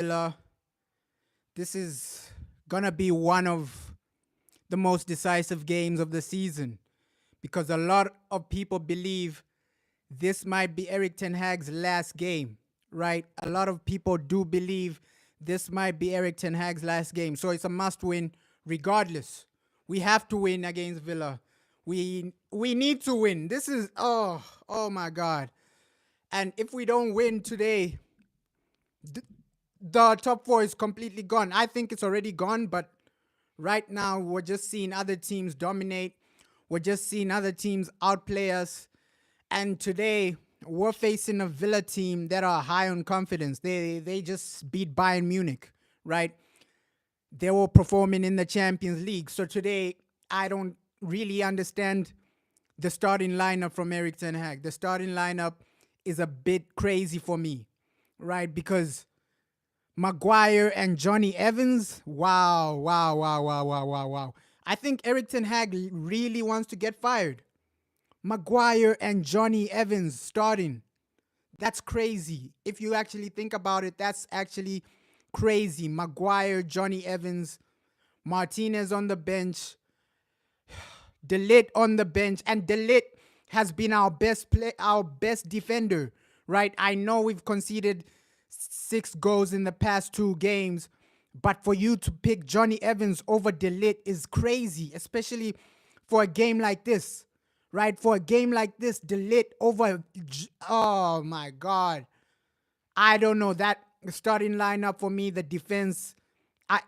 Villa. This is gonna be one of the most decisive games of the season because a lot of people believe this might be Eric Ten Hag's last game, right? A lot of people do believe this might be Eric Ten Hag's last game. So it's a must win regardless. We have to win against Villa. We need to win. This is oh my god. And if we don't win today, the top four is completely gone. I think it's already gone, but right now we're just seeing other teams dominate. We're just seeing other teams outplay us. And today we're facing a Villa team that are high on confidence. They just beat Bayern Munich, right? They were performing in the Champions League. So today I don't really understand the starting lineup from Eric Ten Hag. The starting lineup is a bit crazy for me, right? Because Maguire and Johnny Evans, wow, wow, wow, wow, wow, wow, wow. I think Eric Ten Hag really wants to get fired. Maguire and Johnny Evans starting. That's crazy. If you actually think about it, that's actually crazy. Maguire, Johnny Evans, Martinez on the bench, De Ligt on the bench, and De Ligt has been our best defender, right? I know we've conceded 6 goals in the past 2 games, but for you to pick Johnny Evans over De Ligt is crazy, especially for a game like this, right? For a game like this, De Ligt over, oh my God. I don't know, that starting lineup for me, the defense,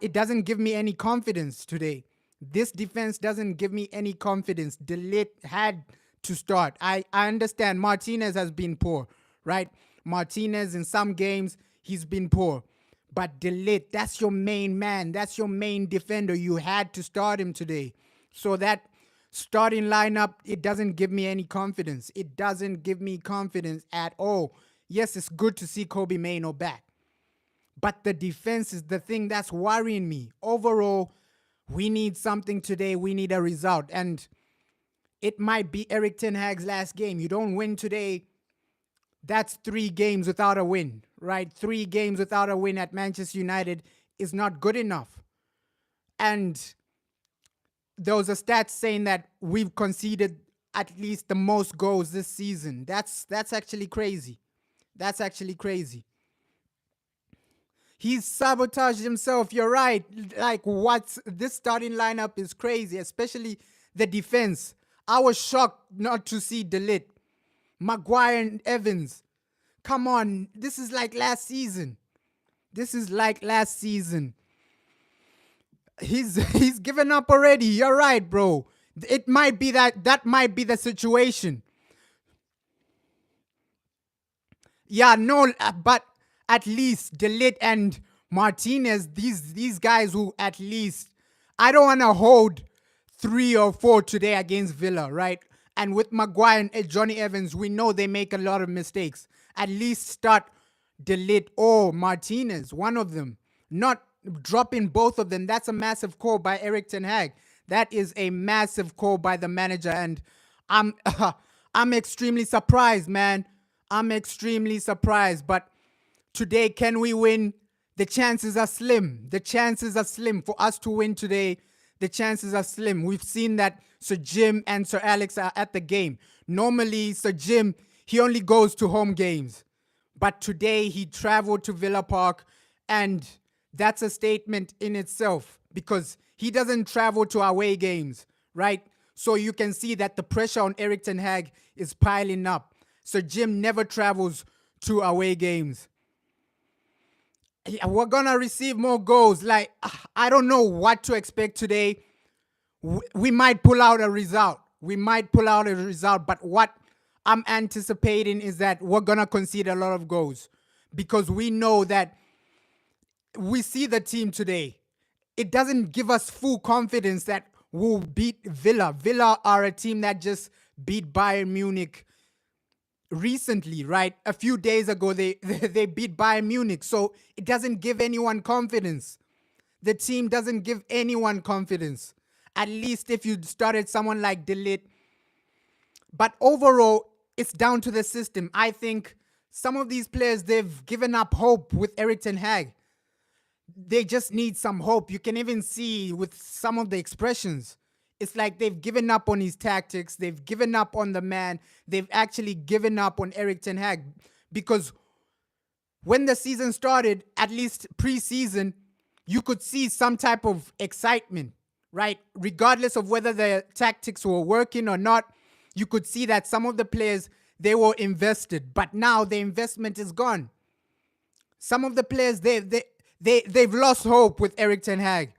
it doesn't give me any confidence today. This defense doesn't give me any confidence. De Ligt had to start. I understand Martinez has been poor, right? Martinez in some games, he's been poor. But De Ligt, that's your main man. That's your main defender. You had to start him today. So that starting lineup, it doesn't give me any confidence. It doesn't give me confidence at all. Yes, it's good to see Kobe Mainoo back. But the defense is the thing that's worrying me. Overall, we need something today. We need a result. And it might be Eric Ten Hag's last game. You don't win today, that's 3 games without a win, right? 3 games without a win at Manchester United is not good enough. And there was a stat saying that we've conceded at least the most goals this season. That's actually crazy. That's actually crazy. He's sabotaged himself. You're right. Like, this starting lineup is crazy, especially the defense. I was shocked not to see De Ligt, Maguire and Evans. Come on, this is like last season. This is like last season. He's given up already. You're right, bro. It might be that might be the situation. Yeah, no, but at least De Ligt and Martinez, these guys who at least, I don't want to hold 3 or 4 today against Villa, right? And with Maguire and Johnny Evans, we know they make a lot of mistakes. At least start De Ligt or Martinez, one of them. Not dropping both of them. That's a massive call by Eric Ten Hag. That is a massive call by the manager, and I'm I'm extremely surprised, man. I'm extremely surprised. But today, can we win? The chances are slim. The chances are slim for us to win today. The chances are slim. We've seen that Sir Jim and Sir Alex are at the game. Normally, Sir Jim, he only goes to home games. But today, he traveled to Villa Park, and that's a statement in itself because he doesn't travel to away games, right? So you can see that the pressure on Eric Ten Hag is piling up. Sir Jim never travels to away games. We're gonna receive more goals. Like, I don't know what to expect today. We might pull out a result. We might pull out a result, but what I'm anticipating is that we're gonna concede a lot of goals because we know that we see the team today. It doesn't give us full confidence that we'll beat Villa. Villa are a team that just beat Bayern Munich recently, right? A few days ago, they beat Bayern Munich. So it doesn't give anyone confidence. The team doesn't give anyone confidence. At least if you started someone like De Ligt. But overall, it's down to the system. I think some of these players, they've given up hope with Eric Ten Hag. They just need some hope. You can even see with some of the expressions. It's like they've given up on his tactics. They've given up on the man. They've actually given up on Erik ten Hag because when the season started, at least pre-season, you could see some type of excitement, right? Regardless of whether the tactics were working or not, you could see that some of the players, they were invested, but now the investment is gone. Some of the players, they've lost hope with Erik ten Hag.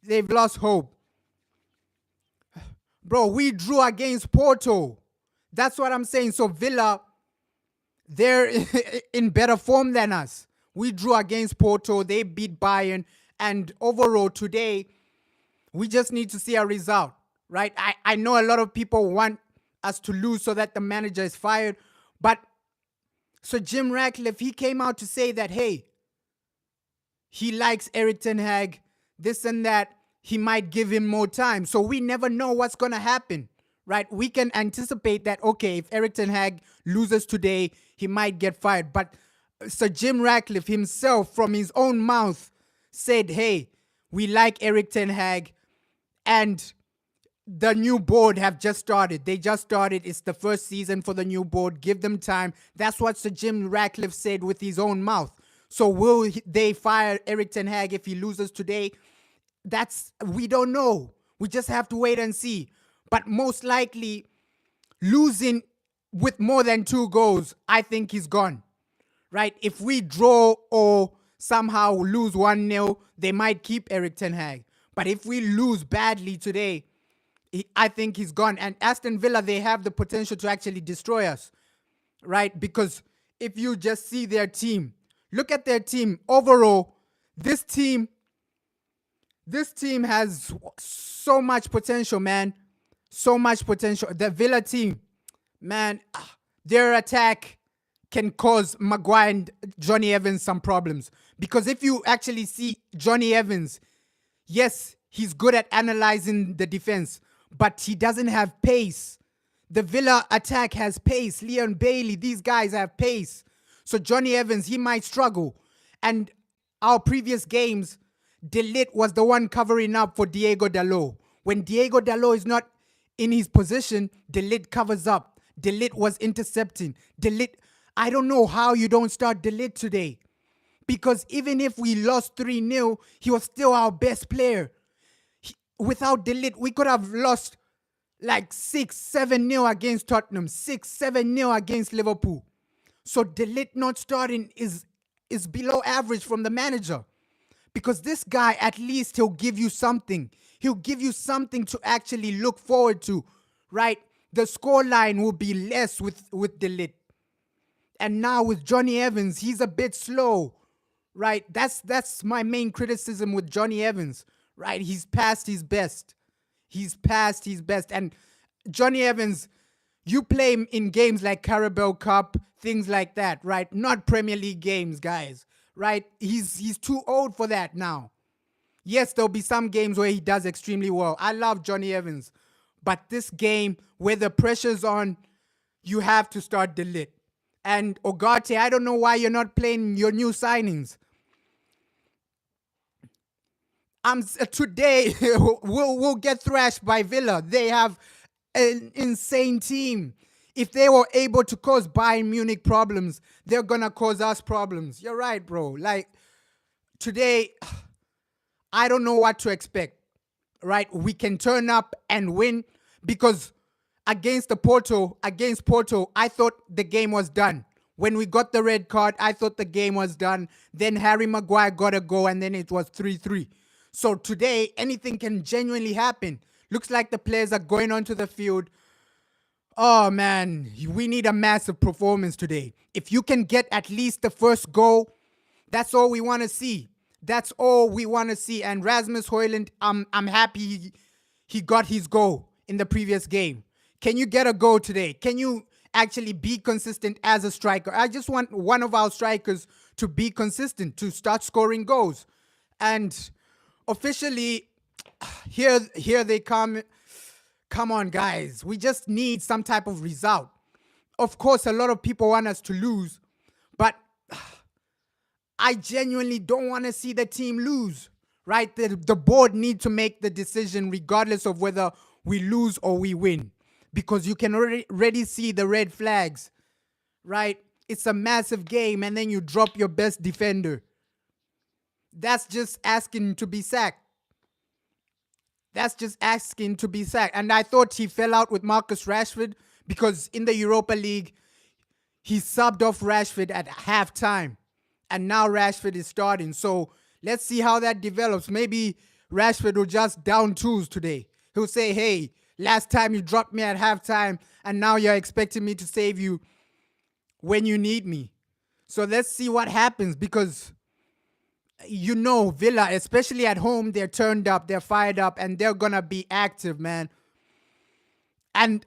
They've lost hope. Bro, we drew against Porto. That's what I'm saying. So Villa, they're in better form than us. We drew against Porto. They beat Bayern. And overall today, we just need to see a result, right? I know a lot of people want us to lose so that the manager is fired. But so Jim Ratcliffe, he came out to say that, hey, he likes Erik ten Hag, this and that. He might give him more time. So we never know what's going to happen, right? We can anticipate that, okay, if Erik ten Hag loses today, he might get fired. But Sir Jim Ratcliffe himself, from his own mouth, said, hey, we like Erik ten Hag, and the new board have just started. They just started. It's the first season for the new board. Give them time. That's what Sir Jim Ratcliffe said with his own mouth. So will they fire Erik ten Hag if he loses today? We don't know. We just have to wait and see. But most likely, losing with more than 2 goals, I think he's gone, right? If we draw or somehow lose 1-0, they might keep Erik ten Hag. But if we lose badly today, I think he's gone. And Aston Villa, they have the potential to actually destroy us, right? Because if you just see their team, look at their team. Overall, this team has so much potential, man. So much potential. The Villa team, man, their attack can cause Maguire and Johnny Evans some problems. Because if you actually see Johnny Evans, yes, he's good at analyzing the defense, but he doesn't have pace. The Villa attack has pace. Leon Bailey, these guys have pace. So Johnny Evans, he might struggle. And our previous games, De Ligt was the one covering up for Diego Dalot. When Diego Dalot is not in his position, De Ligt covers up. De Ligt was intercepting. De Ligt, I don't know how you don't start De Ligt today. Because even if we lost 3-0, he was still our best player. Without De Ligt, we could have lost like 6-7-0 against Tottenham, 6-7-0 against Liverpool. So De Ligt not starting is below average from the manager. Because this guy, at least he'll give you something. He'll give you something to actually look forward to, right? The scoreline will be less with De Ligt. And now with Johnny Evans, he's a bit slow, right? That's my main criticism with Johnny Evans, right? He's past his best. He's past his best. And Johnny Evans, you play him in games like Carabao Cup, things like that, right? Not Premier League games, guys, right? He's too old for that now. Yes, there'll be some games where he does extremely well. I love Johnny Evans. But this game, where the pressure's on, you have to start De Ligt. And Ugarte, I don't know why you're not playing your new signings. Today, we'll get thrashed by Villa. They have an insane team. If they were able to cause Bayern Munich problems, they're going to cause us problems. You're right, bro. Like, today, I don't know what to expect, right? We can turn up and win because against Porto, I thought the game was done. When we got the red card, I thought the game was done. Then Harry Maguire got a goal and then it was 3-3. So today, anything can genuinely happen. Looks like the players are going onto the field. Oh, man, we need a massive performance today. If you can get at least the first goal, that's all we want to see. That's all we want to see. And Rasmus Højlund, I'm happy he got his goal in the previous game. Can you get a goal today? Can you actually be consistent as a striker? I just want one of our strikers to be consistent, to start scoring goals. And officially, here they come. Come on, guys. We just need some type of result. Of course, a lot of people want us to lose, but I genuinely don't want to see the team lose, right? The board need to make the decision regardless of whether we lose or we win, because you can already see the red flags, right? It's a massive game, and then you drop your best defender. That's just asking to be sacked. That's just asking to be sacked. And I thought he fell out with Marcus Rashford because in the Europa League, he subbed off Rashford at halftime. And now Rashford is starting. So let's see how that develops. Maybe Rashford will just down tools today. He'll say, hey, last time you dropped me at halftime, and now you're expecting me to save you when you need me. So let's see what happens, because you know Villa, especially at home, they're turned up, they're fired up, and they're going to be active, man. And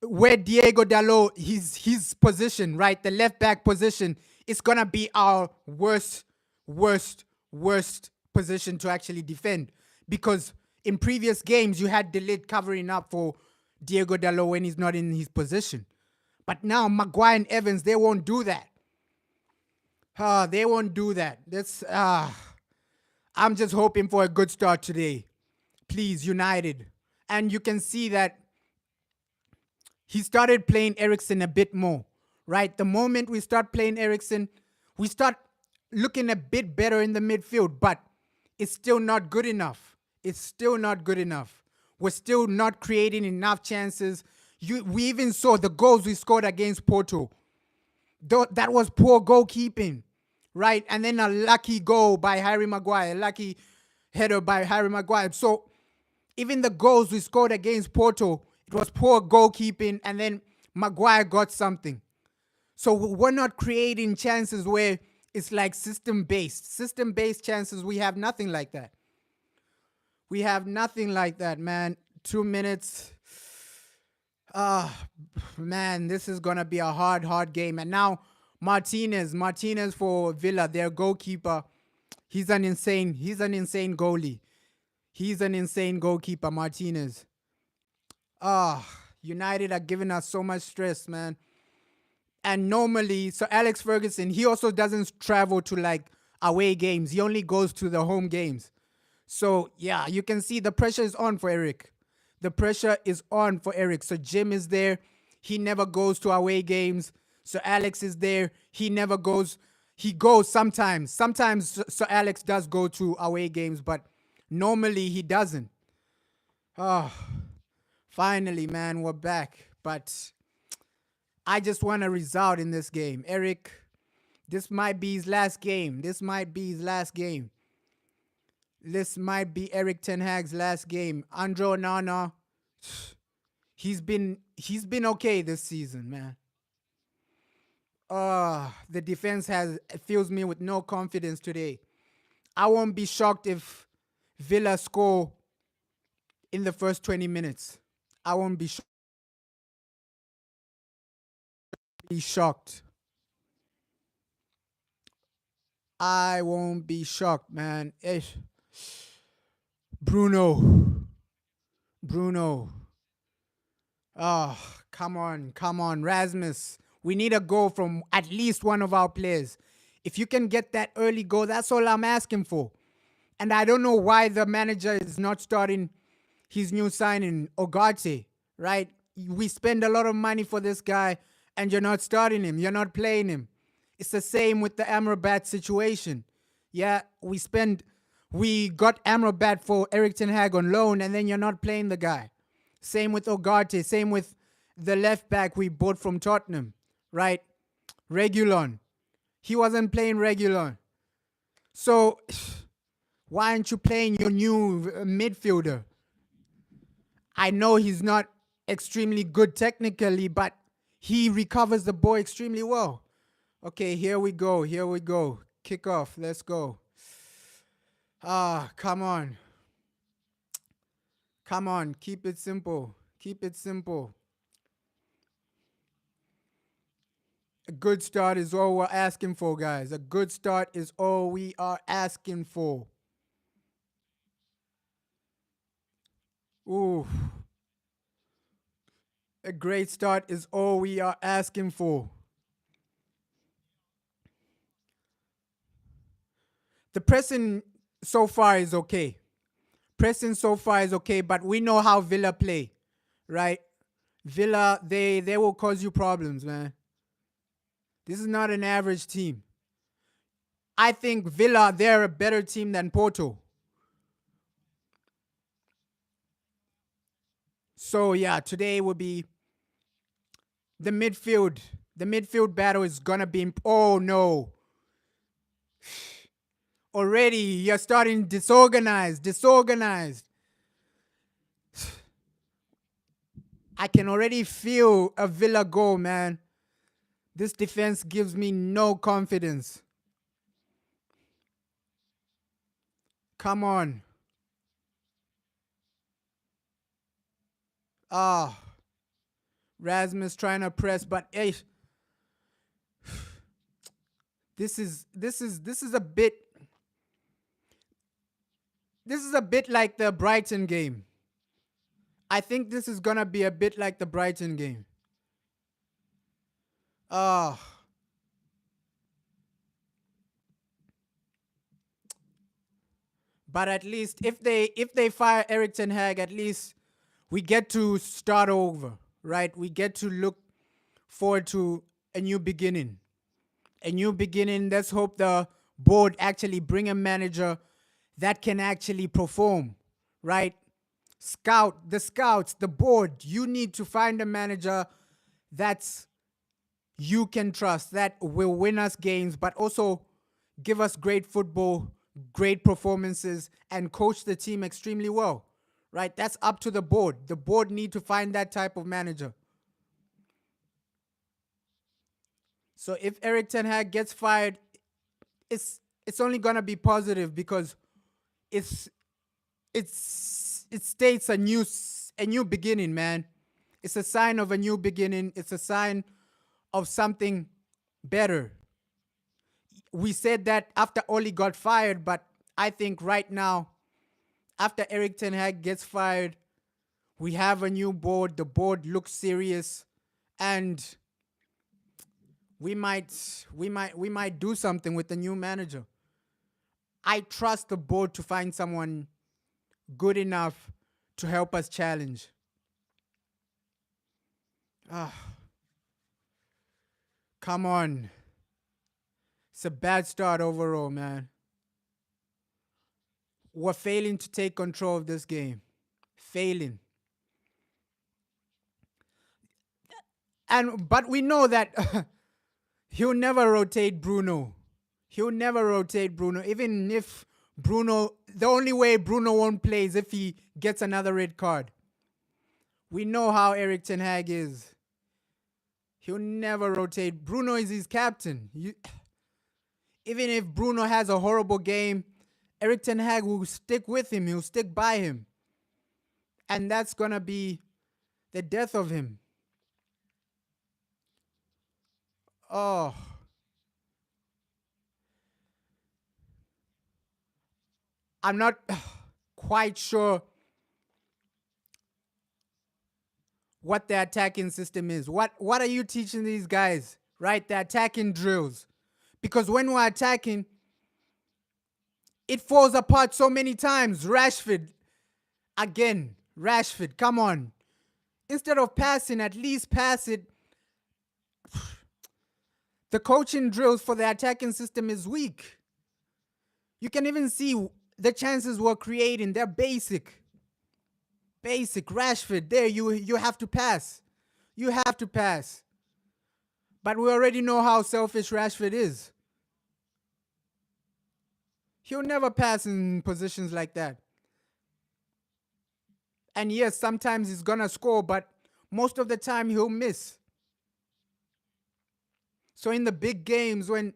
where Diego Dalot, his position, right, the left back position, is going to be our worst position to actually defend. Because in previous games, you had De Ligt covering up for Diego Dalot when he's not in his position. But now Maguire and Evans, they won't do that. They won't do that. I'm just hoping for a good start today. Please, United. And you can see that he started playing Eriksen a bit more, right? The moment we start playing Eriksen, we start looking a bit better in the midfield, but it's still not good enough. It's still not good enough. We're still not creating enough chances. We even saw the goals we scored against Porto. That was poor goalkeeping, right? And then a lucky goal by Harry Maguire, a lucky header by Harry Maguire. So even the goals we scored against Porto, it was poor goalkeeping, and then Maguire got something. So we're not creating chances where it's like system-based. System-based chances, we have nothing like that. We have nothing like that, man. 2 minutes. Man, this is going to be a hard game. And now Martinez for Villa, their goalkeeper, he's an insane goalie. He's an insane goalkeeper, Martinez. United are giving us so much stress, man. And normally, so Alex Ferguson, he also doesn't travel to like away games. He only goes to the home games. So, yeah, you can see the pressure is on for Eric. The pressure is on for Eric. So Jim is there. He never goes to away games. So Alex is there. He never goes. He goes sometimes. Sometimes so Alex does go to away games, but normally he doesn't. Finally, man, we're back. But I just want a result in this game. Eric, this might be his last game. This might be Eric Ten Hag's last game. Andre Onana, he's been okay this season, man. The defense fills me with no confidence today. I won't be shocked if Villa score in the first 20 minutes. I won't be shocked. I won't be shocked, man. Bruno. Come on, Rasmus. We need a goal from at least one of our players. If you can get that early goal, that's all I'm asking for. And I don't know why the manager is not starting his new signing, Ugarte, right? We spend a lot of money for this guy, and you're not starting him. You're not playing him. It's the same with the Amrabat situation. Yeah, we got Amrabat for Erik ten Hag on loan, and then you're not playing the guy. Same with Ugarte. Same with the left back we bought from Tottenham, right? Reguilon. He wasn't playing Reguilon. So why aren't you playing your new midfielder? I know he's not extremely good technically, but he recovers the ball extremely well. Okay, here we go. Kick off. Let's go. Come on. Keep it simple. A good start is all we're asking for, guys. A good start is all we are asking for. Ooh. A great start is all we are asking for. The pressing so far is okay. Pressing so far is okay, but we know how Villa play, right? Villa, they will cause you problems, man. This is not an average team. I think Villa, they're a better team than Porto. So yeah, today will be the midfield. The midfield battle is gonna be. Oh no! Already you're starting disorganized. I can already feel a Villa goal, man. This defense gives me no confidence. Come on. Ah, Rasmus trying to press, but hey, this is a bit like the Brighton game. I think this is gonna be a bit like the Brighton game. Ah, but at least if they fire Eric Ten Hag, at least we get to start over, right? We get to look forward to a new beginning. A new beginning. Let's hope the board actually bring a manager that can actually perform, right? Scouts, the board, you need to find a manager that's you can trust, that will win us games, but also give us great football, great performances, and coach the team extremely well, right? That's up to the board. The board need to find that type of manager. So if Eric Ten Hag gets fired, it's only gonna be positive because it's it states a new beginning, man. It's a sign of a new beginning. It's a sign of something better. We said that after Oli got fired, but I think right now, after Eric Ten Hag gets fired, we have a new board. The board looks serious, and we might do something with the new manager. I trust the board to find someone good enough to help us challenge. Ah, come on. It's a bad start overall, man. We're failing to take control of this game. Failing. But we know that he'll never rotate Bruno. He'll never rotate Bruno. Even if the only way Bruno won't play is if he gets another red card. We know how Eric Ten Hag is. He'll never rotate. Bruno is his captain. Even if Bruno has a horrible game, Eric Ten Hag will stick with him. He'll stick by him. And that's going to be the death of him. Oh, I'm not quite sure what the attacking system is. What are you teaching these guys, right? The attacking drills. Because when we're attacking, it falls apart so many times. Rashford, again, Rashford, come on. Instead of passing, at least pass it. The coaching drills for the attacking system is weak. You can even see the chances we're creating. They're basic. Basic. Rashford, there, you have to pass. You have to pass. But we already know how selfish Rashford is. He'll never pass in positions like that. And yes, sometimes he's going to score, but most of the time he'll miss. So in the big games, when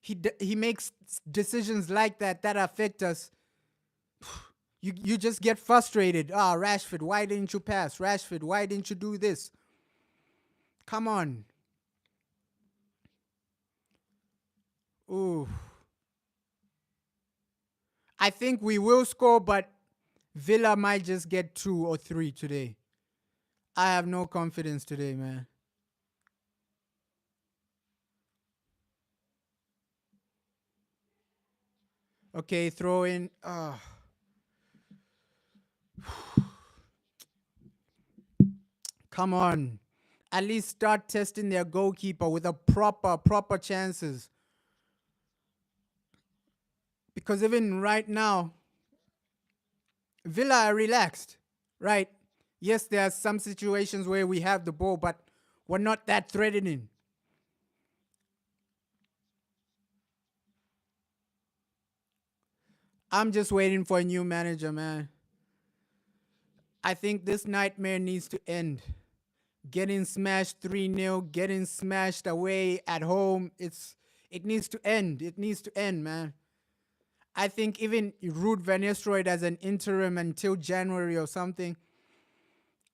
he makes decisions like that affect us, you just get frustrated. Rashford, why didn't you pass? Rashford, why didn't you do this? Come on. Ooh. I think we will score, but Villa might just get 2 or 3 today. I have no confidence today, man. Okay, throw in. Come on. At least start testing their goalkeeper with a proper chances. Because even right now, Villa are relaxed, right? Yes, there are some situations where we have the ball, but we're not that threatening. I'm just waiting for a new manager, man. I think this nightmare needs to end. Getting smashed 3-0, getting smashed away at home, it needs to end. It needs to end, man. I think even Ruud Van Nistelrooy as an interim until January or something,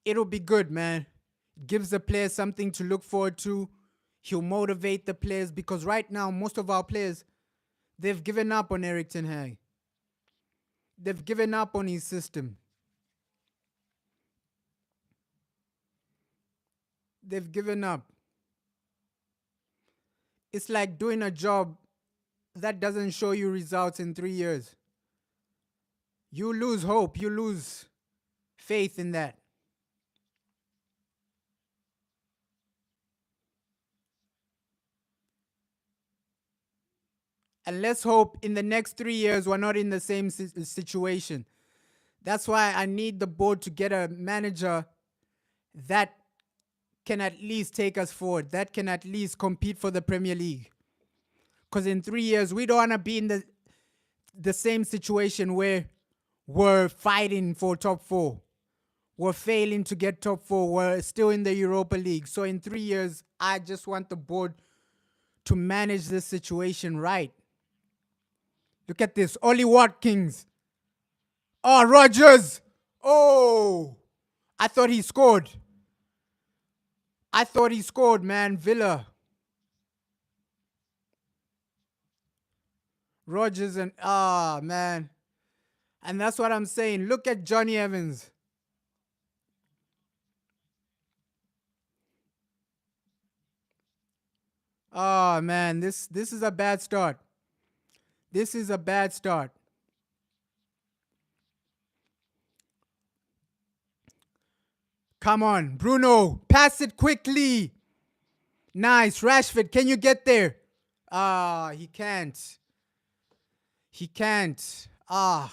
it'll be good, man. It gives the players something to look forward to. He'll motivate the players because right now most of our players, they've given up on Eric Ten Hag. They've given up on his system. They've given up. It's like doing a job that doesn't show you results in 3 years. You lose hope. You lose faith in that. And let's hope in the next 3 years we're not in the same situation. That's why I need the board to get a manager that can at least take us forward, that can at least compete for the Premier League. Because in 3 years, we don't want to be in the same situation where we're fighting for top four. We're failing to get top four. We're still in the Europa League. So in 3 years, I just want the board to manage this situation right. Look at this. Ollie Watkins. Oh, Rogers. Oh, I thought he scored. I thought he scored, man. Villa. Rogers and man. And that's what I'm saying. Look at Johnny Evans. Oh man, this is a bad start. This is a bad start. Come on, Bruno, pass it quickly. Nice, Rashford, can you get there? He can't. He can't. And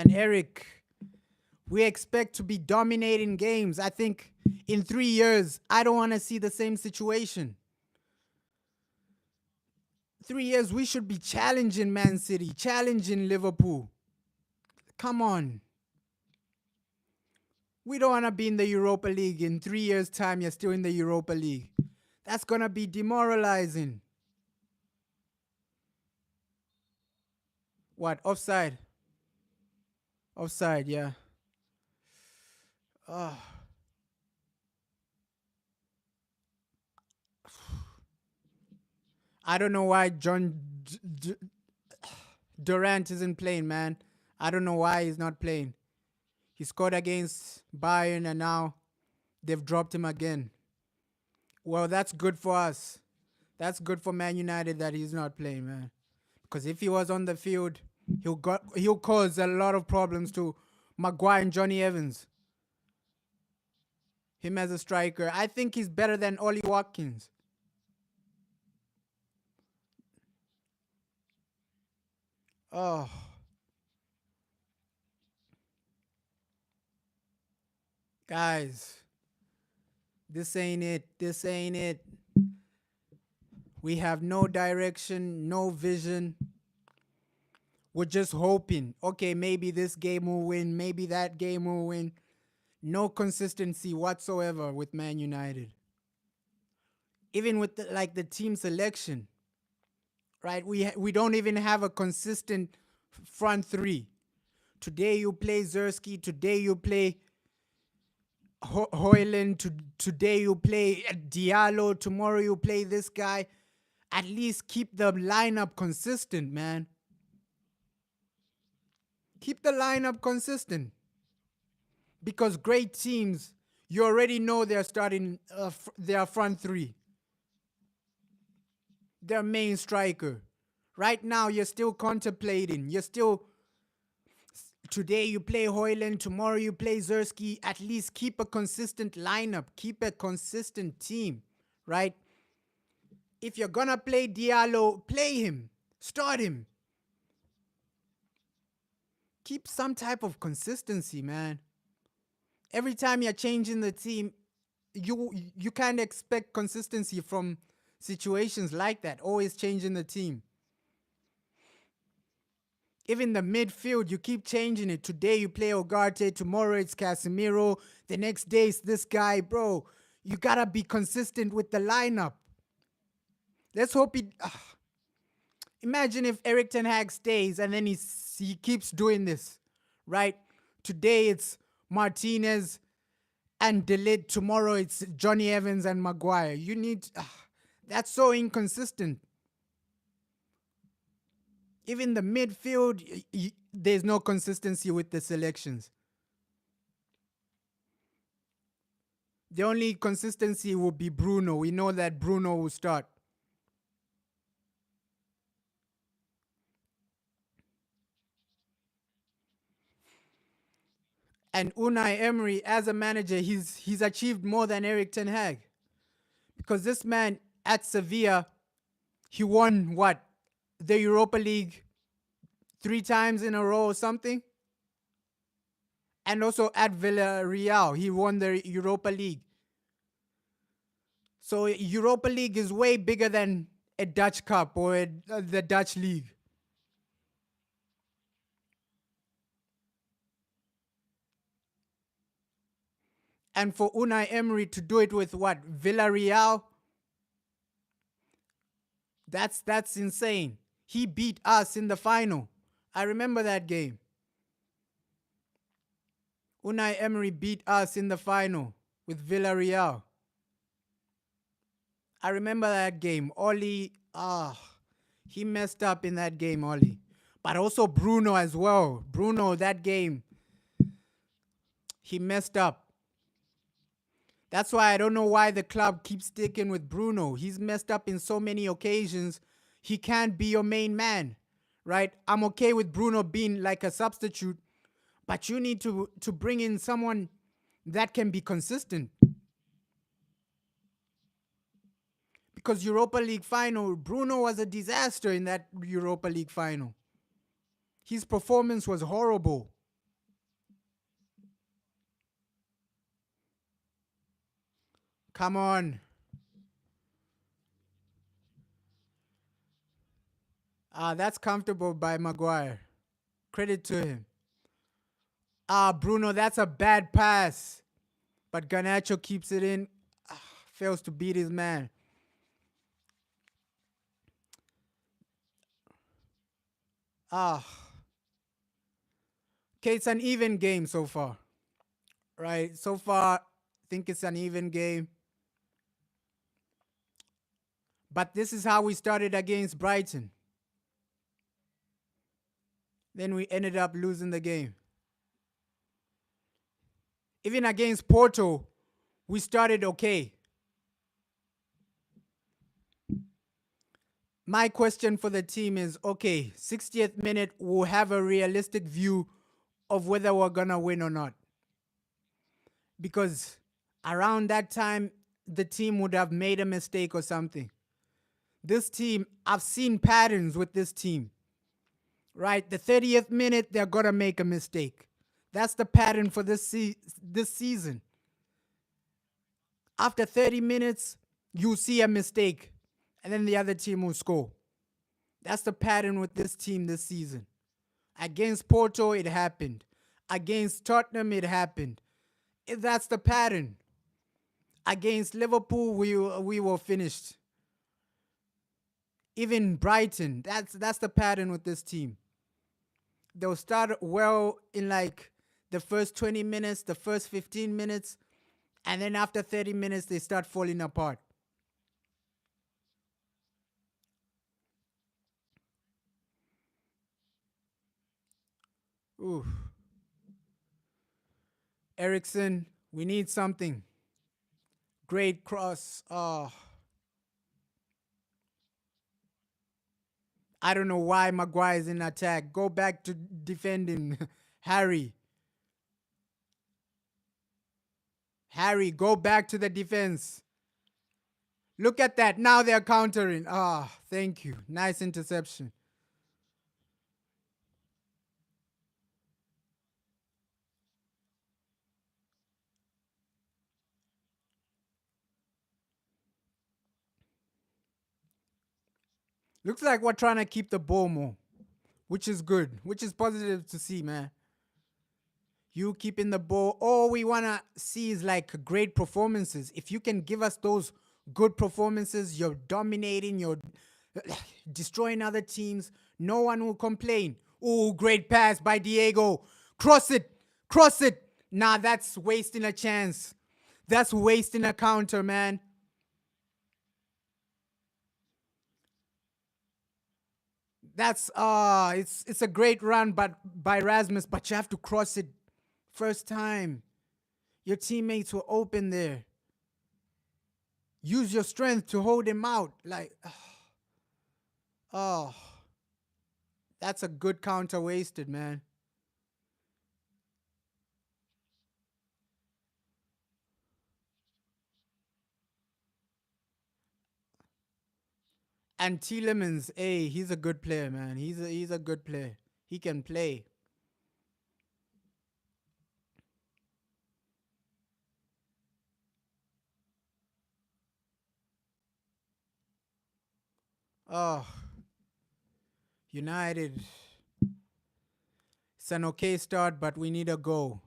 Eric, we expect to be dominating games. I think in 3 years, I don't want to see the same situation. 3 years, we should be challenging Man City, challenging Liverpool. Come on. We don't want to be in the Europa League. In 3 years' time, you're still in the Europa League. That's going to be demoralizing. What? Offside? Offside, yeah. Oh, I don't know why Durant isn't playing, man. I don't know why he's not playing. He scored against Bayern and now they've dropped him again. Well, that's good for us. That's good for Man United that he's not playing, man. Because if he was on the field, he'll cause a lot of problems to Maguire and Johnny Evans. Him as a striker. I think he's better than Ollie Watkins. Oh, guys, this ain't it. This ain't it. We have no direction, no vision. We're just hoping, okay, maybe this game will win, maybe that game will win. No consistency whatsoever with Man United. Even with the team selection, right? We don't even have a consistent front three. Today you play Zersky, today you play Hoyland, today you play Diallo, tomorrow you play this guy. At least keep the lineup consistent, man. Keep the lineup consistent. Because great teams, you already know they're starting their front three. their main striker. Right now, you're still contemplating. You're still, today you play Hoyland, tomorrow you play Zersky. At least keep a consistent lineup, keep a consistent team, right? If you're gonna play Diallo, play him, start him. Keep some type of consistency, man. Every time you're changing the team, you can't expect consistency from situations like that. Always changing the team. Even the midfield, you keep changing it. Today you play Ugarte, tomorrow it's Casemiro, the next day it's this guy, bro. You gotta be consistent with the lineup. Let's hope he. Imagine if Eric Ten Hag stays and then he keeps doing this, right? Today it's Martinez and Delete. Tomorrow it's Johnny Evans and Maguire. You need. That's so inconsistent. Even the midfield, there's no consistency with the selections. The only consistency will be Bruno. We know that Bruno will start. And Unai Emery, as a manager, he's achieved more than Eric Ten Hag. Because this man at Sevilla, he won what? The Europa League 3 times in a row or something? And also at Villarreal, he won the Europa League. So Europa League is way bigger than a Dutch Cup or the Dutch League. And for Unai Emery to do it with what? Villarreal? That's insane. He beat us in the final. I remember that game. Unai Emery beat us in the final with Villarreal. I remember that game. Oli, he messed up in that game, Oli. But also Bruno as well. Bruno, that game, he messed up. That's why I don't know why the club keeps sticking with Bruno. He's messed up in so many occasions. He can't be your main man, right? I'm okay with Bruno being like a substitute, but you need to bring in someone that can be consistent. Because Europa League final, Bruno was a disaster in that Europa League final. His performance was horrible. Come on. That's comfortable by Maguire. Credit to him. Bruno, that's a bad pass. But Garnacho keeps it in. Fails to beat his man. Okay, it's an even game so far. Right? So far, I think it's an even game. But this is how we started against Brighton. Then we ended up losing the game. Even against Porto, we started okay. My question for the team is, okay, 60th minute, we'll have a realistic view of whether we're going to win or not. Because around that time, the team would have made a mistake or something. This team, I've seen patterns with this team. Right? The 30th minute, they're going to make a mistake. That's the pattern for this season. After 30 minutes, you see a mistake, and then the other team will score. That's the pattern with this team this season. Against Porto, it happened. Against Tottenham, it happened. That's the pattern. Against Liverpool, we were finished. Even Brighton, that's the pattern with this team. They'll start well in like the first 20 minutes, the first 15 minutes, and then after 30 minutes, they start falling apart. Ooh. Ericsson, we need something. Great cross. I don't know why Maguire is in attack. Go back to defending. Harry. Harry, go back to the defense. Look at that. Now they're countering. Ah, thank you. Nice interception. Looks like we're trying to keep the ball more, which is good, which is positive to see, man. You keeping the ball. All we want to see is like great performances. If you can give us those good performances, you're dominating, you're destroying other teams, no one will complain. Oh, great pass by Diego. Cross it. Cross it. Nah, that's wasting a chance. That's wasting a counter, man. That's it's a great run but by Rasmus, but you have to cross it first time. Your teammates were open there. Use your strength to hold him out. Like, oh, that's a good counter wasted, man. And Tielemans, hey, he's a good player, man. He's a good player. He can play. Oh, United. It's an okay start, but we need a goal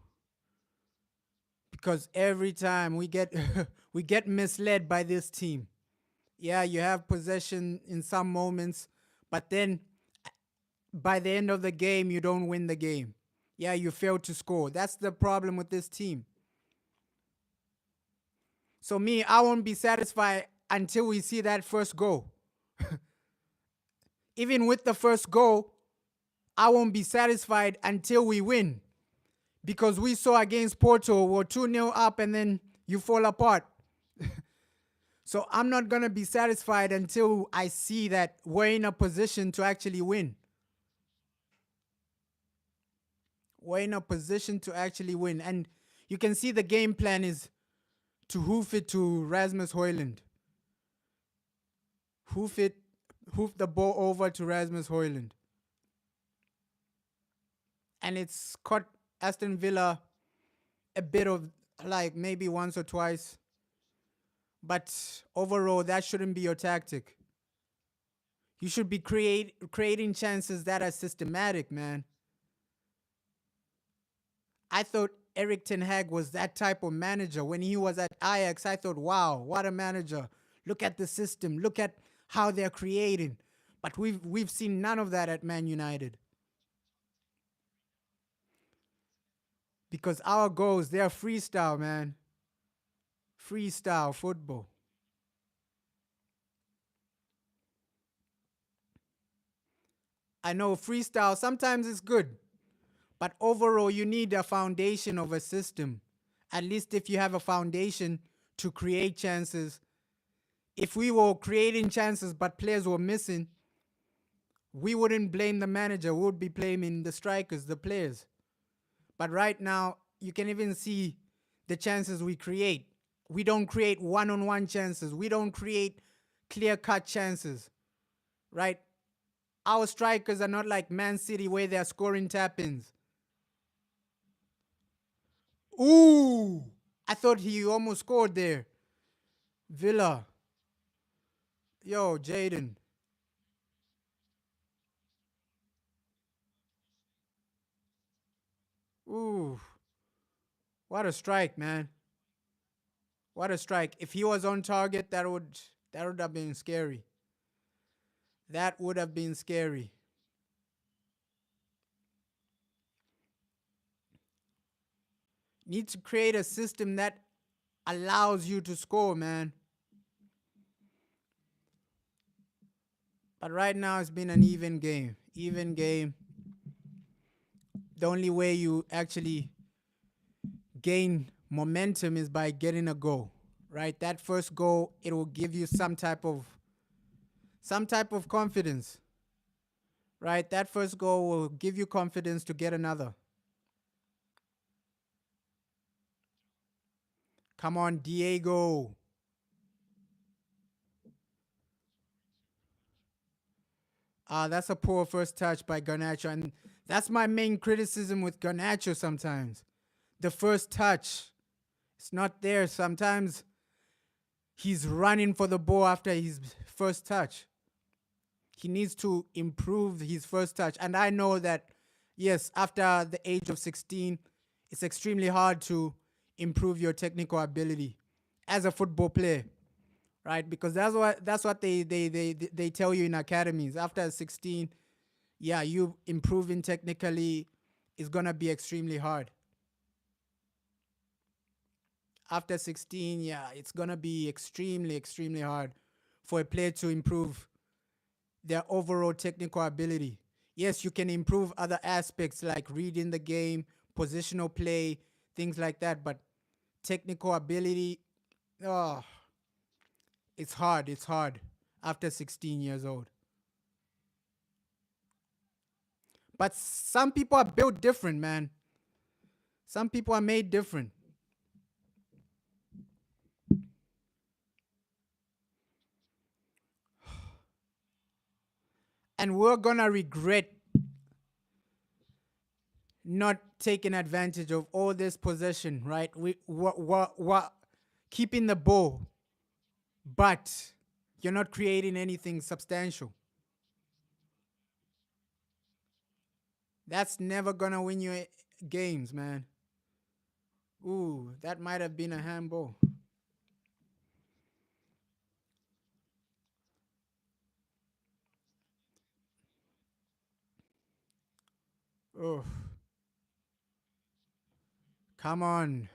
because every time we get we get misled by this team. Yeah, you have possession in some moments, but then by the end of the game, you don't win the game. Yeah, you fail to score. That's the problem with this team. So me, I won't be satisfied until we see that first goal. Even with the first goal, I won't be satisfied until we win. Because we saw against Porto, we're 2-0 up and then you fall apart. So I'm not going to be satisfied until I see that we're in a position to actually win. We're in a position to actually win. And you can see the game plan is to hoof it to Rasmus Højlund. Hoof it, hoof the ball over to Rasmus Højlund. And it's caught Aston Villa a bit of like maybe once or twice. But overall, that shouldn't be your tactic. You should be creating chances that are systematic, man. I thought Eric Ten Hag was that type of manager. When he was at Ajax, I thought, wow, what a manager. Look at the system. Look at how they're creating. But we've seen none of that at Man United. Because our goals, they're freestyle, man. Freestyle football. I know freestyle sometimes is good, but overall you need a foundation of a system. At least if you have a foundation to create chances. If we were creating chances but players were missing, we wouldn't blame the manager. We would be blaming the strikers, the players. But right now, you can even see the chances we create. We don't create one-on-one chances. We don't create clear-cut chances, right? Our strikers are not like Man City where they're scoring tap-ins. Ooh! I thought he almost scored there. Villa. Yo, Jaden. Ooh. What a strike, man. What a strike. If he was on target, that would have been scary. That would have been scary. Need to create a system that allows you to score, man. But right now it's been an even game. Even game. The only way you actually gain momentum is by getting a goal. Right? That first goal, it will give you some type of confidence. right? That first goal will give you confidence to get another. Come on, Diego. That's a poor first touch by Garnacho. And that's my main criticism with Garnacho sometimes. The first touch, it's not there. Sometimes he's running for the ball after his first touch. He needs to improve his first touch. And I know that, yes, after the age of 16, it's extremely hard to improve your technical ability as a football player, right? Because that's what they tell you in academies. After 16, yeah, you improving technically is gonna be extremely hard. After 16, yeah, it's gonna be extremely hard for a player to improve their overall technical ability. Yes, you can improve other aspects like reading the game, positional play, things like that, but technical ability, oh, it's hard. It's hard after 16 years old. But some people are built different, man. Some people are made different. And we're going to regret not taking advantage of all this possession, right? What keeping the ball, but you're not creating anything substantial. That's never gonna win you games, man. Ooh, that might have been a handball. Oh, come on.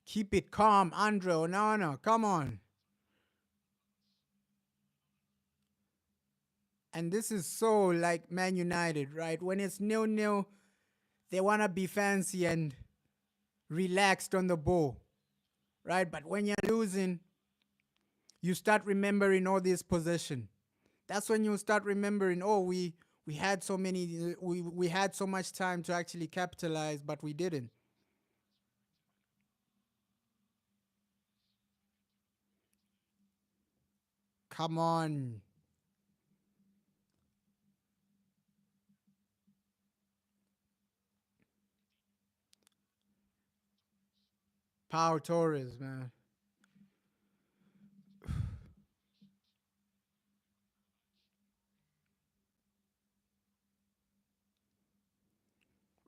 Keep it calm, Andre Onana. Come on. And this is so like Man United, right? When it's 0-0, they want to be fancy and relaxed on the ball, right? But when you're losing, you start remembering all this possession. That's when you start remembering, oh, we had so many, we had so much time to actually capitalize, but we didn't. Come on. Pau Torres, man.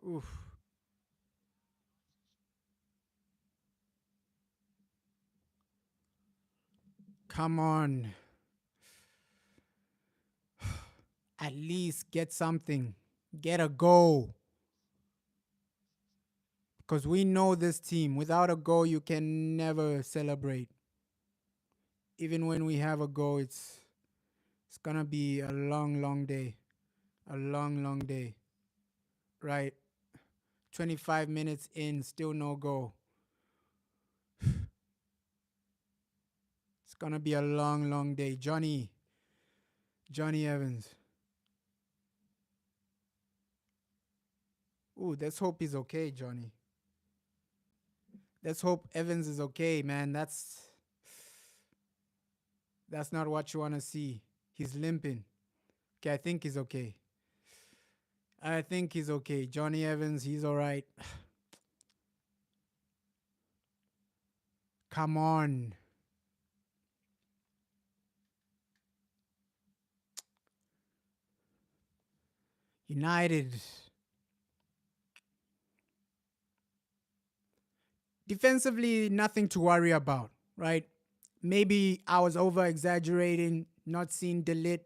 Oof. Come on. At least get something. Get a goal. Because we know this team. Without a goal, you can never celebrate. Even when we have a goal, it's gonna be a long day. A long day. Right? 25 minutes in, still no goal. It's gonna be a long day. Johnny Evans. Ooh, let's hope he's okay, Johnny. Let's hope Evans is okay, man. That's not what you wanna see. He's limping. Okay, I think he's okay. I think he's okay. Johnny Evans, he's all right. Come on. United. Defensively, nothing to worry about, right? Maybe I was over exaggerating, not seeing Delit,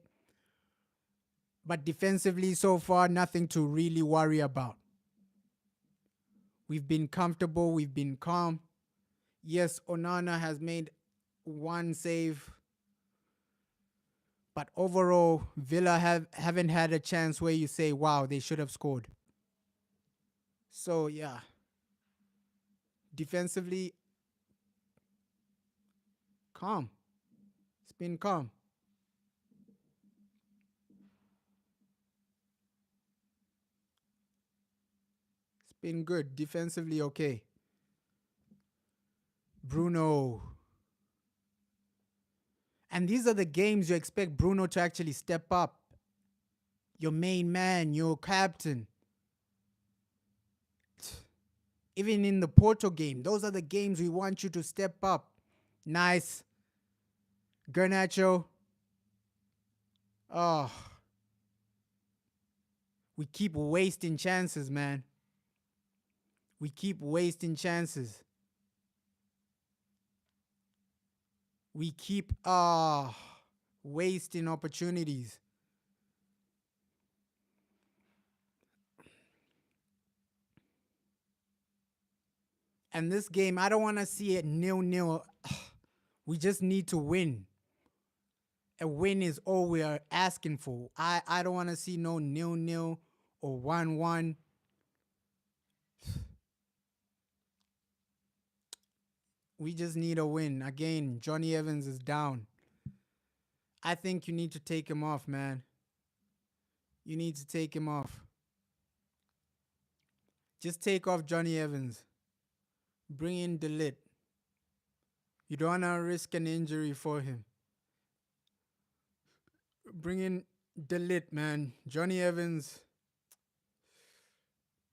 but defensively so far, nothing to really worry about. We've been comfortable, we've been calm. Yes, Onana has made one save, but overall, Villa haven't had a chance where you say, wow, they should have scored. So, yeah, defensively, Calm. It's been calm. It's been good. Defensively, okay. Bruno. And these are the games you expect Bruno to actually step up. Your main man, your captain. Even in the Porto game, those are the games we want you to step up. Nice. Garnacho. Oh, we keep wasting chances, man. We keep wasting chances. We keep wasting opportunities. And this game, I don't want to see it 0-0. We just need to win. A win is all we are asking for. I don't want to see no 0-0 or 1-1. We just need a win. Again, Johnny Evans is down. I think you need to take him off, man. You need to take him off. Just take off Johnny Evans. Bring in Delit. You don't want to risk an injury for him. Bring in Delit, man. Johnny Evans.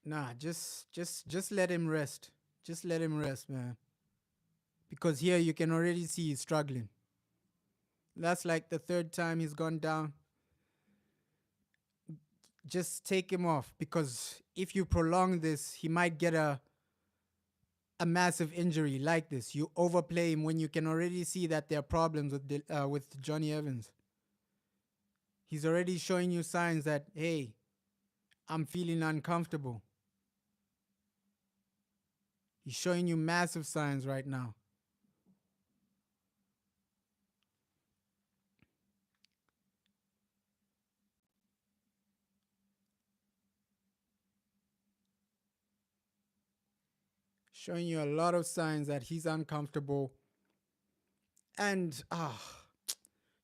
Nah, just let him rest. Just let him rest, man. Because here you can already see he's struggling. That's like the third time he's gone down. Just take him off, because if you prolong this, he might get a massive injury like this. You overplay him when you can already see that there are problems with Johnny Evans. He's already showing you signs that, hey, I'm feeling uncomfortable. He's showing you massive signs right now. Showing you a lot of signs that he's uncomfortable. And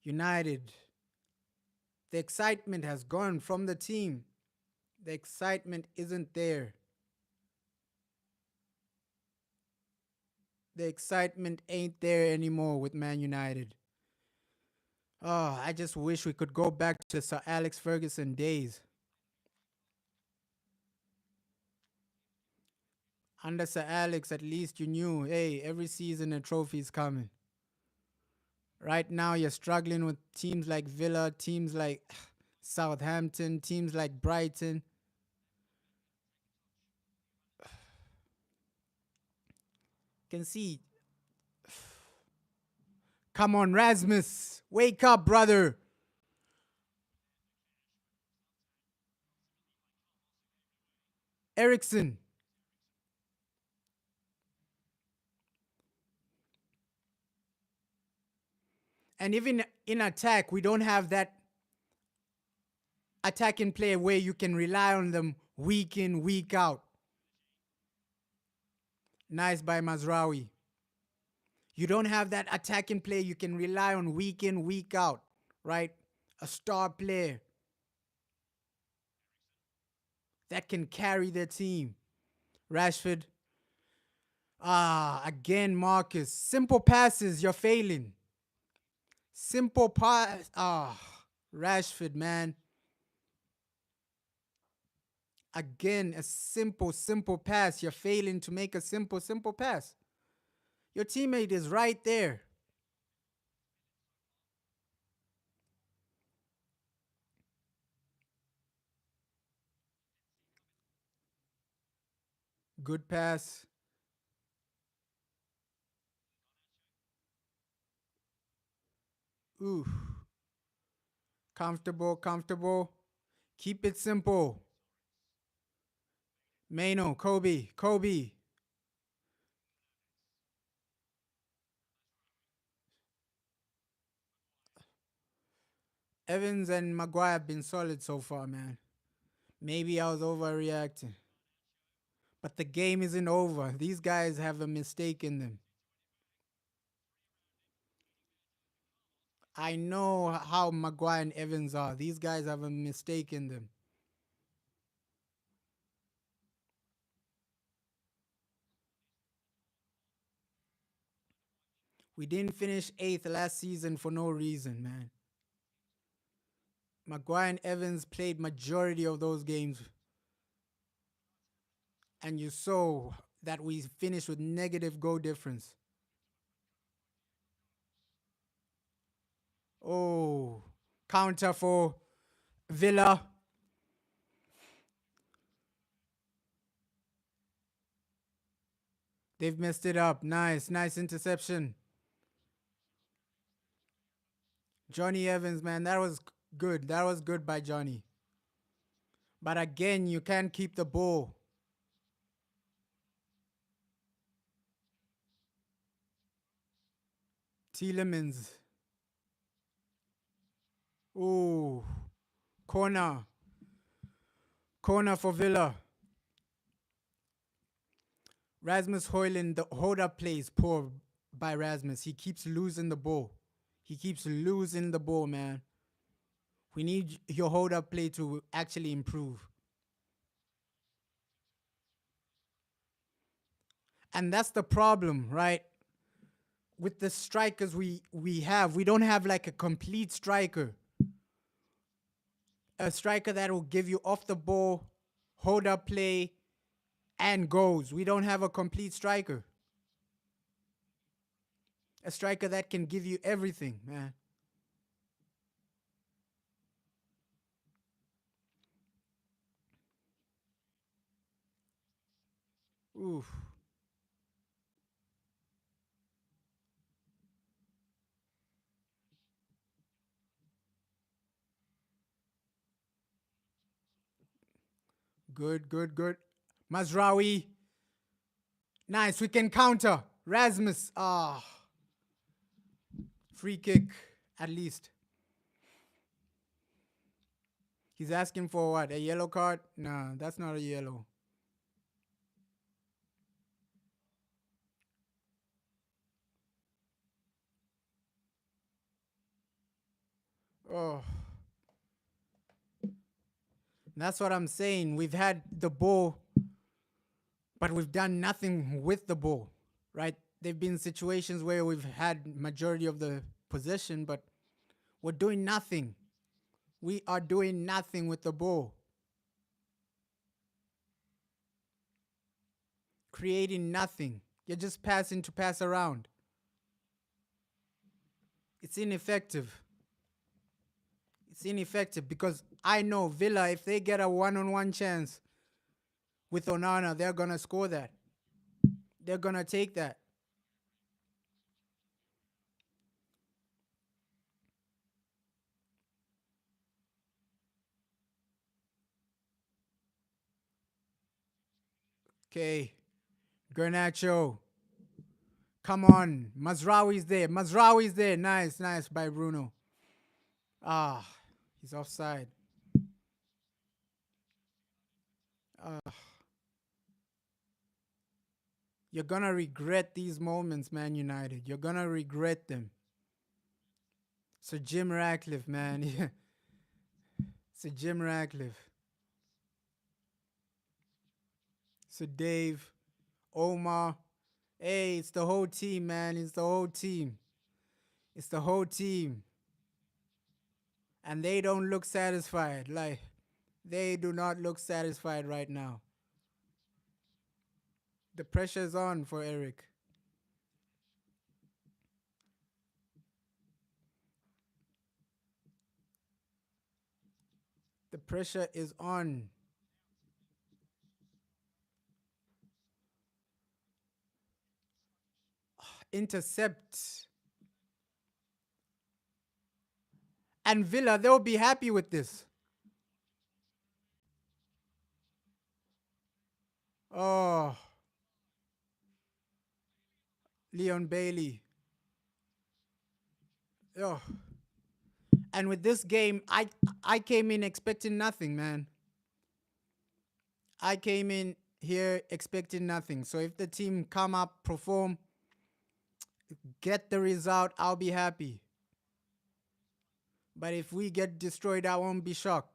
United, the excitement has gone from the team. The excitement isn't there. The excitement ain't there anymore with Man United. Oh, I just wish we could go back to Sir Alex Ferguson days. Under Sir Alex, at least you knew, hey, every season a trophy is coming. Right now, you're struggling with teams like Villa, teams like Southampton, teams like Brighton. You can see. Come on, Rasmus. Wake up, brother. Ericsson. And even in attack, we don't have that attacking player where you can rely on them week in, week out. Nice by Mazraoui. You don't have that attacking player you can rely on week in, week out, right? A star player that can carry their team. Rashford. Again, Marcus. Simple passes, you're failing. Simple pass. Rashford, man. Again, a simple pass. You're failing to make a simple pass. Your teammate is right there. Good pass. Ooh. Comfortable. Keep it simple. Mano, Kobe. Evans and Maguire have been solid so far, man. Maybe I was overreacting. But the game isn't over. These guys have a mistake in them. I know how Maguire and Evans are. These guys have a mistake in them. We didn't finish eighth last season for no reason, man. Maguire and Evans played majority of those games, and you saw that we finished with negative goal difference. Oh, counter for Villa. They've messed it up. Nice, nice interception. Johnny Evans, man, that was good. That was good by Johnny. But again, you can't keep the ball. Tielemans. Ooh, corner. Corner for Villa. Rasmus Højlund, the hold up play is poor by Rasmus. He keeps losing the ball. He keeps losing the ball, man. We need your hold up play to actually improve. And that's the problem, right? With the strikers we have, we don't have like a complete striker. A striker that will give you off the ball, hold up play, and goals. We don't have a complete striker. A striker that can give you everything, man. Oof. Good, good, good. Mazraoui. Nice. We can counter. Rasmus. Ah. Free kick, at least. He's asking for what? A yellow card? Nah, that's not a yellow. Oh. That's what I'm saying. We've had the ball, but we've done nothing with the ball, right? There've been situations where we've had majority of the possession, but we're doing nothing. We are doing nothing with the ball. Creating nothing. You're just passing to pass around. It's ineffective. It's ineffective because I know Villa, if they get a one-on-one chance with Onana, they're gonna score that. They're gonna take that. Okay, Garnacho. Come on, Mazraoui's there. Mazraoui's there. Nice, nice by Bruno. Ah, he's offside. Ah, you're gonna regret these moments, Man United. You're gonna regret them. So Jim Ratcliffe, man. So Jim Ratcliffe. So Dave, Omar. Hey, it's the whole team, man. It's the whole team. It's the whole team. And they don't look satisfied. Like, they do not look satisfied right now. The pressure's on for Eric. The pressure is on. Intercept. And Villa, they'll be happy with this. Oh, Leon Bailey. Oh. And with this game, I came in expecting nothing, man. I came in here expecting nothing. So if the team come up, perform, get the result, I'll be happy. But if we get destroyed, I won't be shocked.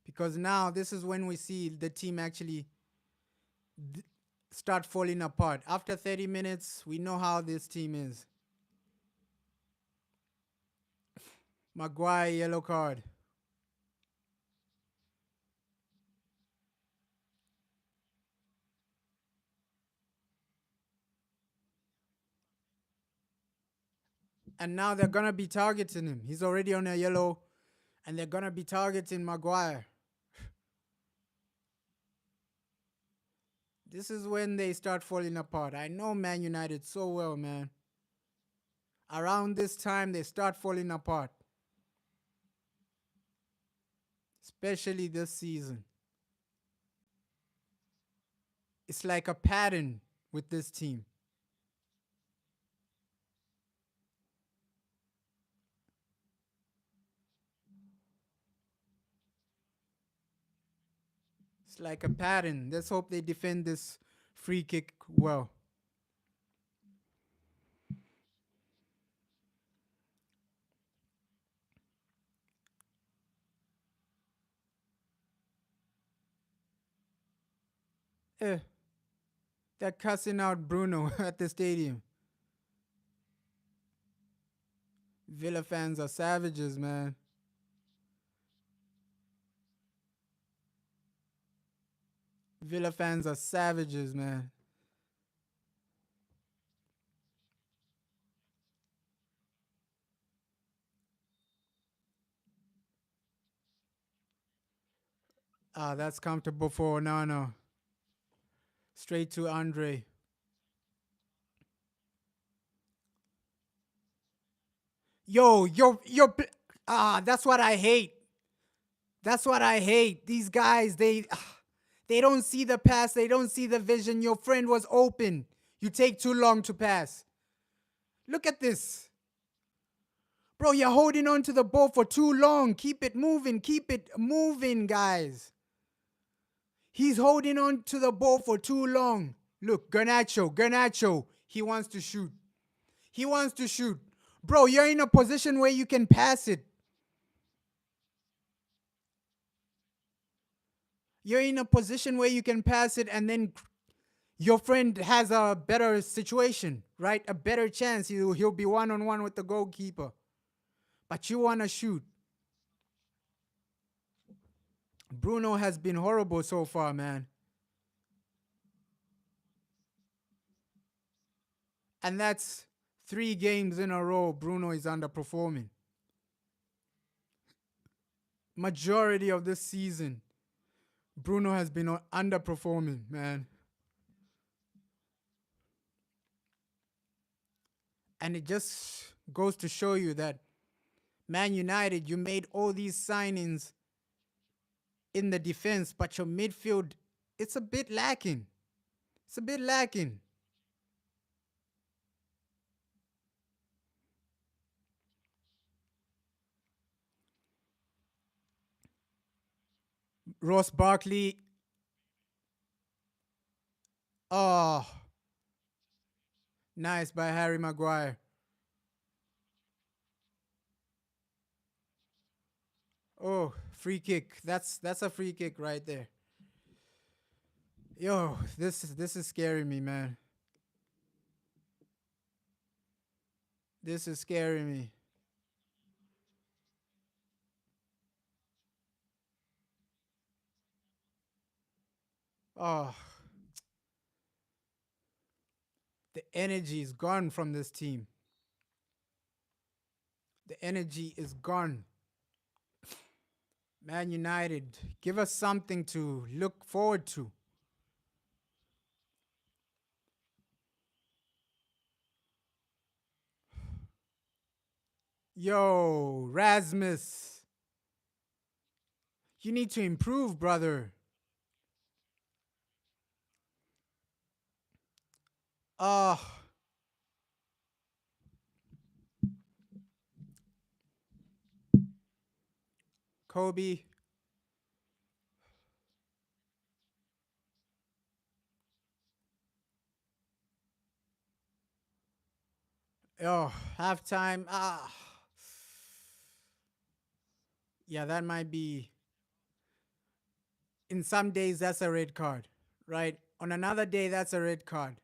Because now this is when we see the team actually d- start falling apart. After 30 minutes, we know how this team is. Maguire, yellow card. And now they're going to be targeting him. He's already on a yellow, and they're going to be targeting Maguire. This is when they start falling apart. I know Man United so well, man. Around this time, they start falling apart, especially this season. It's like a pattern with this team. It's like a pattern. Let's hope they defend this free kick well. Eh, they're cussing out Bruno at the stadium. Villa fans are savages, man. Villa fans are savages, man. Ah, that's comfortable for no. Straight to Andre. That's what I hate. That's what I hate. These guys, they don't see the pass, they don't see the vision. Your friend was open. You take too long to pass. Look at this. Bro, you're holding on to the ball for too long. Keep it moving, guys. He's holding on to the ball for too long. Look, Garnacho. He wants to shoot. He wants to shoot. Bro, you're in a position where you can pass it. You're in a position where you can pass it, and then your friend has a better situation, right? A better chance. He'll be one on one with the goalkeeper. But you want to shoot. Bruno has been horrible so far, man. And that's 3 games in a row Bruno is underperforming. Majority of this season, Bruno has been underperforming, man. And it just goes to show you that Man United, you made all these signings in the defense, but your midfield, it's a bit lacking. It's a bit lacking. Ross Barkley, oh, nice by Harry Maguire. Oh, free kick. That's a free kick right there. Yo, this is scaring me, man. This is scaring me. Oh, the energy is gone from this team. The energy is gone. Man United, give us something to look forward to. Yo, Rasmus, you need to improve, brother. Oh, Kobe. Oh, halftime. Yeah, that might be. In some days, that's a red card, right? On another day, that's a red card.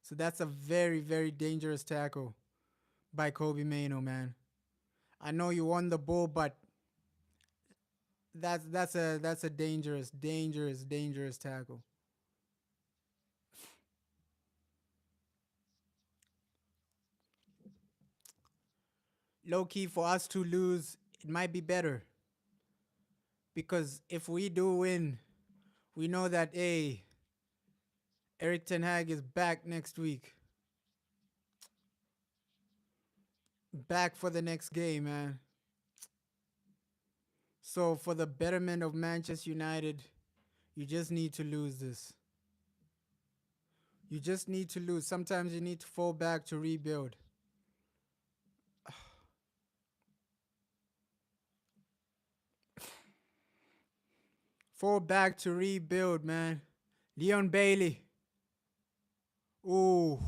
So that's a very, very dangerous tackle by Kobe Mano, man. I know you won the ball, but that's a dangerous, dangerous, dangerous tackle. Low key for us to lose, it might be better because if we do win, we know that Eric Ten Hag is back next week, back for the next game, man. So for the betterment of Manchester United, you just need to lose this. You just need to lose. Sometimes you need to fall back to rebuild. Fall back to rebuild, man. Leon Bailey. Ooh.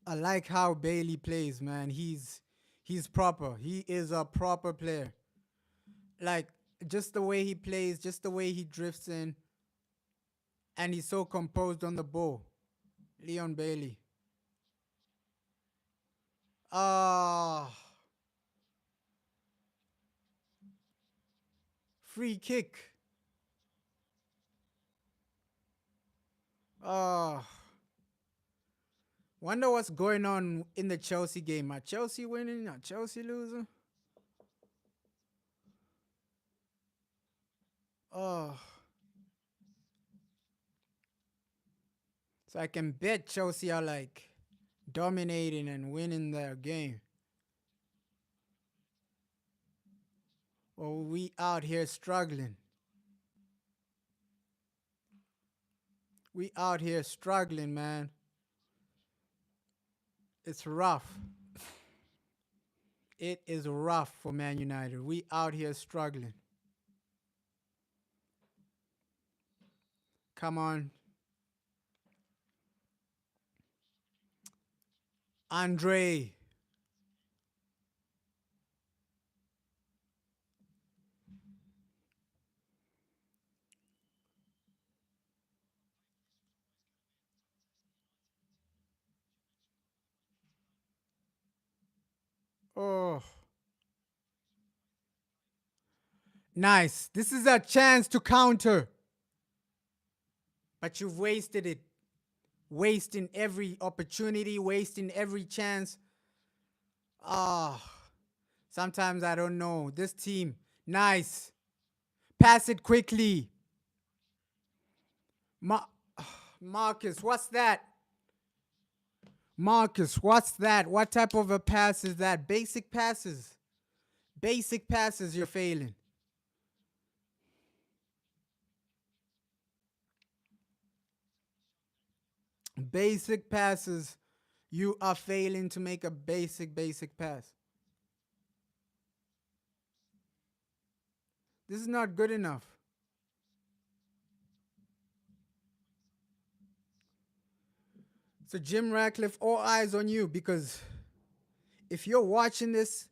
I like how Bailey plays, man. He's proper. He is a proper player. Like just the way he plays, just the way he drifts in, and he's so composed on the ball. Leon Bailey. Ah, free kick. Ah, wonder what's going on in the Chelsea game. Are Chelsea winning? Are Chelsea losing? Oh, so I can bet Chelsea are like dominating and winning their game. Or we out here struggling. We out here struggling, man. It's rough. It is rough for Man United. We out here struggling. Come on, Andre. Oh, nice. This is a chance to counter, but you've wasted it. Wasting every opportunity, wasting every chance. Ah, sometimes I don't know. This team, nice. Pass it quickly. Ma- Marcus, what's that? Marcus, what's that? What type of a pass is that? Basic passes. Basic passes you're failing. Basic passes. You are failing to make a basic pass. This is not good enough. So, Jim Ratcliffe, all eyes on you because if you're watching this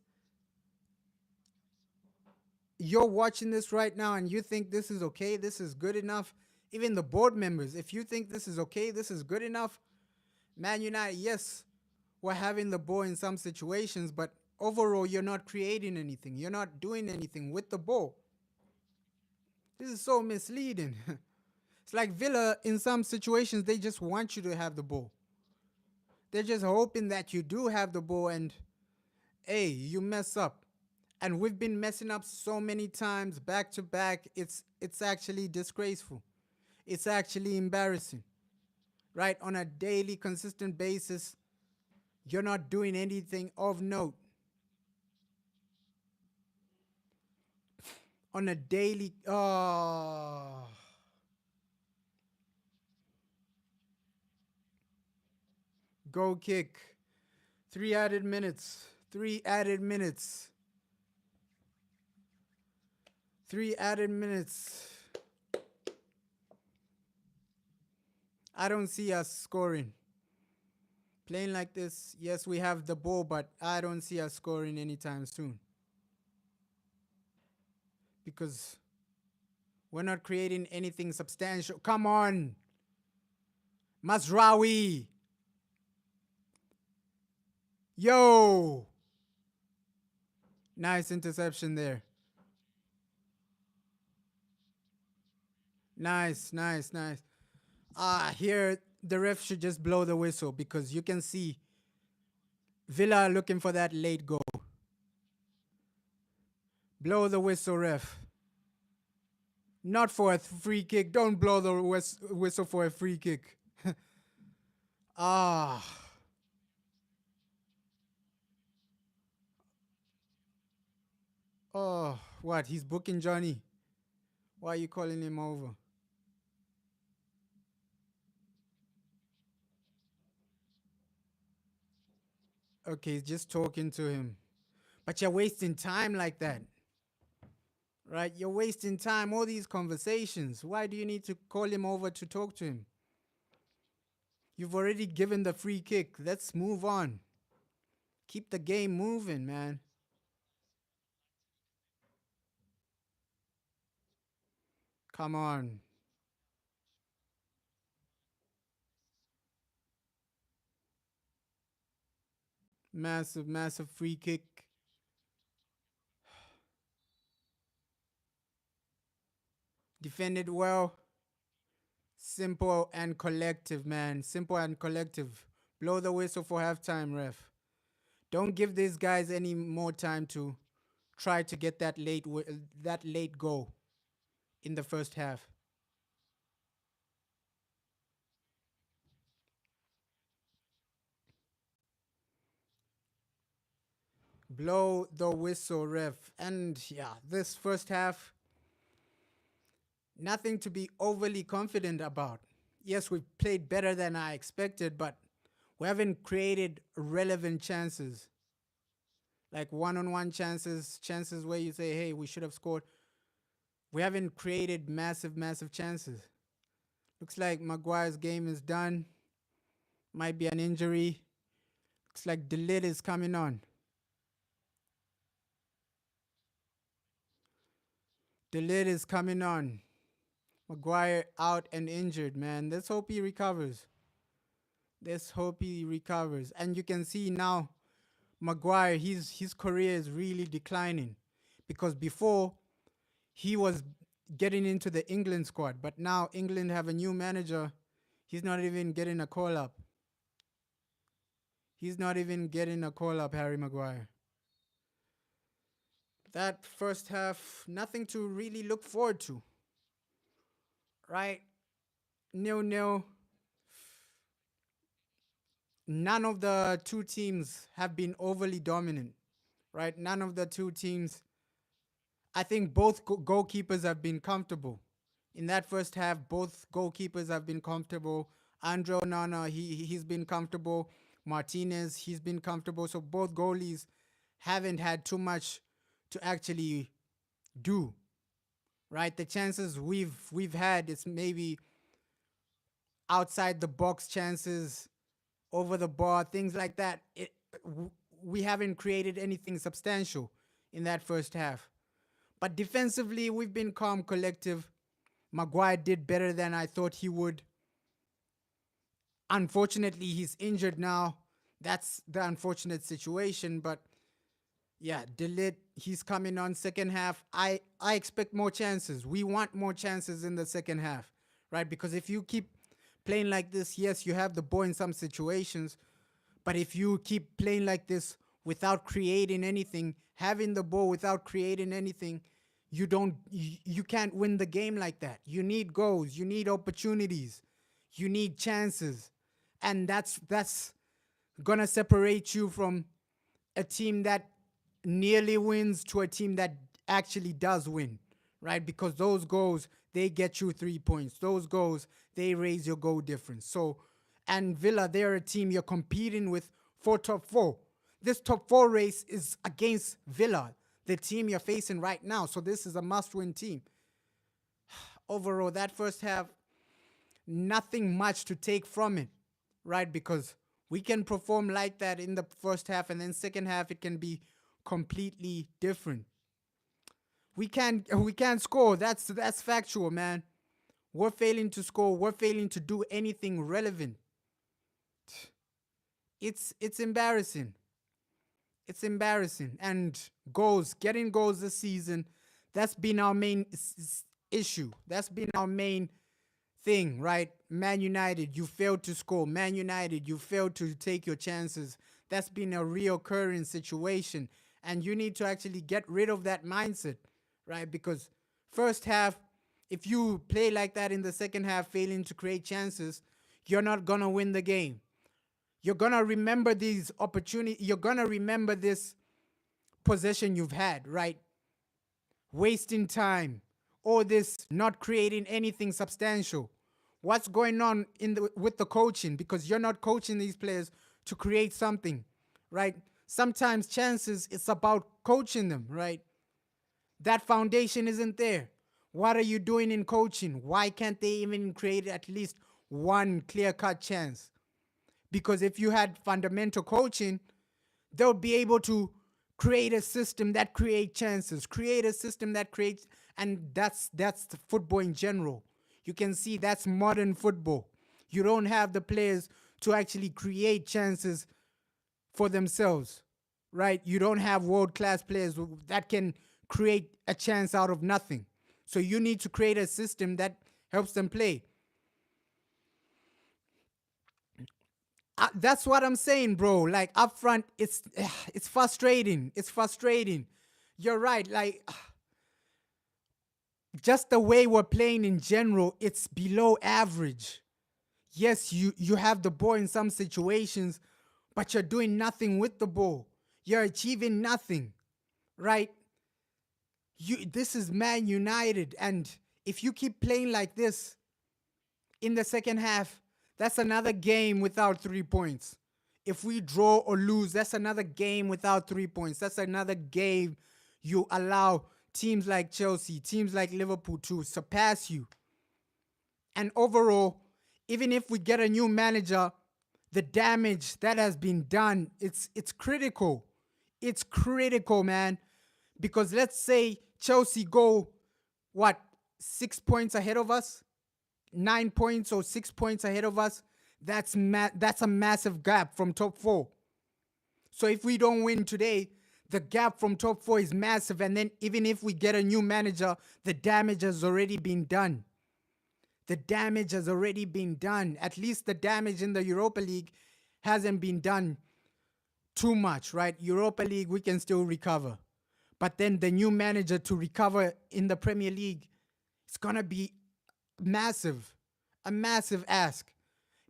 right now and you think this is okay, this is good enough, even the board members, if you think this is okay, this is good enough, Man United, yes, we're having the ball in some situations, but overall, you're not creating anything. You're not doing anything with the ball. This is so misleading. It's like Villa, in some situations, they just want you to have the ball. They're just hoping that you do have the ball and, hey, you mess up. And we've been messing up so many times back to back. It's actually disgraceful. It's actually embarrassing. Right? On a daily, consistent basis, you're not doing anything of note. On a daily, oh, goal kick. 3 added minutes. 3 added minutes. 3 added minutes. I don't see us scoring. Playing like this, yes, we have the ball, but I don't see us scoring anytime soon because we're not creating anything substantial. Come on, Mazraoui. Yo, nice interception there. Nice, nice, nice. Here the ref should just blow the whistle because you can see Villa looking for that late goal. Blow the whistle, ref. Not for a free kick. Don't blow the whistle for a free kick. Ah. Oh, what? He's booking Johnny. Why are you calling him over? Okay, he's just talking to him. But you're wasting time like that. Right? You're wasting time. All these conversations. Why do you need to call him over to talk to him? You've already given the free kick. Let's move on. Keep the game moving, man. Come on. Massive, massive free kick. Defended well. Simple and collective, man. Simple and collective. Blow the whistle for halftime, ref. Don't give these guys any more time to try to get that late goal in the first half. Blow the whistle, ref. And yeah, this first half, nothing to be overly confident about. Yes, we've played better than I expected, but we haven't created relevant chances. Like one-on-one chances, chances where you say, hey, we should have scored. We haven't created massive, massive chances. Looks like Maguire's game is done. Might be an injury. Looks like the lid is coming on. The lid is coming on. Maguire out and injured, man. Let's hope he recovers. Let's hope he recovers. And you can see now, Maguire, his career is really declining. Because before, he was getting into the England squad. But now England have a new manager. He's not even getting a call up. He's not even getting a call up, Harry Maguire. That first half, nothing to really look forward to. Right? Nil nil. None of the two teams have been overly dominant. Right? None of the two teams. I think both goalkeepers have been comfortable. In that first half, both goalkeepers have been comfortable. Andre Onana, he's been comfortable. Martinez, he's been comfortable. So both goalies haven't had too much to actually do. Right? The chances we've had, it's maybe outside the box chances, over the bar, things like that. We haven't created anything substantial in that first half. But defensively, we've been calm, collective. Maguire did better than I thought he would. Unfortunately, he's injured now. That's the unfortunate situation. But yeah, Delit, he's coming on second half. I expect more chances. We want more chances in the second half, right? Because if you keep playing like this, yes, you have the ball in some situations. But if you keep playing like this without creating anything, having the ball without creating anything, you can't win the game like that. You need goals, you need opportunities, you need chances. And that's gonna separate you from a team that nearly wins to a team that actually does win, right? Because those goals, they get you 3 points. Those goals, they raise your goal difference. So, and Villa, they're a team you're competing with for top four. This top four race is against Villa, the team you're facing right now. So this is a must-win team. Overall, that first half, nothing much to take from it, right? Because we can perform like that in the first half, and then second half it can be completely different. We can't score. That's factual, man. We're failing to score. We're failing to do anything relevant. It's embarrassing. It's embarrassing. And getting goals this season, that's been our main issue. That's been our main thing, right? Man United, you failed to score. Man United, you failed to take your chances. That's been a reoccurring situation. And you need to actually get rid of that mindset, right? Because first half, if you play like that in the second half, failing to create chances, you're not going to win the game. You're going to remember these opportunities. You're going to remember this possession you've had, right? Wasting time, or this not creating anything substantial. What's going on with the coaching? Because you're not coaching these players to create something, right? Sometimes chances, it's about coaching them, right? That foundation isn't there. What are you doing in coaching? Why can't they even create at least one clear-cut chance? Because if you had fundamental coaching, they'll be able to create a system that creates chances, create a system that creates, and that's the football in general. You can see that's modern football. You don't have the players to actually create chances for themselves, right? You don't have world-class players that can create a chance out of nothing. So you need to create a system that helps them play. That's what I'm saying, bro. Like up front, it's frustrating. It's frustrating. You're right. Like just the way we're playing in general, it's below average. Yes, you have the ball in some situations, but you're doing nothing with the ball. You're achieving nothing, right? This is Man United, and if you keep playing like this in the second half, that's another game without 3 points. If we draw or lose, that's another game without 3 points. That's another game you allow teams like Chelsea, teams like Liverpool to surpass you. And overall, even if we get a new manager, the damage that has been done, it's critical. It's critical, man. Because let's say Chelsea go, 6 points ahead of us? 9 points or 6 points ahead of us? That's a massive gap from top 4. So if we don't win today, the gap from top 4 is massive. And then even if we get a new manager, the damage has already been done. The damage has already been done. At least the damage in the Europa League hasn't been done too much, right? Europa League, we can still recover. But then the new manager to recover in the Premier League, it's going to be massive, a massive ask.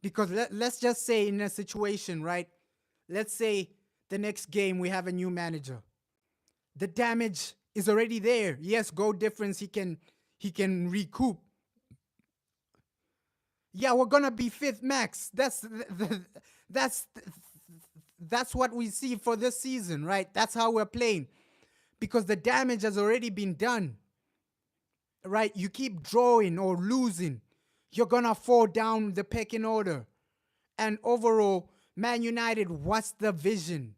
Because let's just say in a situation, right? Let's say the next game we have a new manager. The damage is already there. Yes, goal difference, he can recoup. Yeah, we're gonna be fifth max. That's what we see for this season, right? That's how we're playing. Because the damage has already been done. Right? You keep drawing or losing, you're gonna fall down the pecking order. And overall, Man United, what's the vision?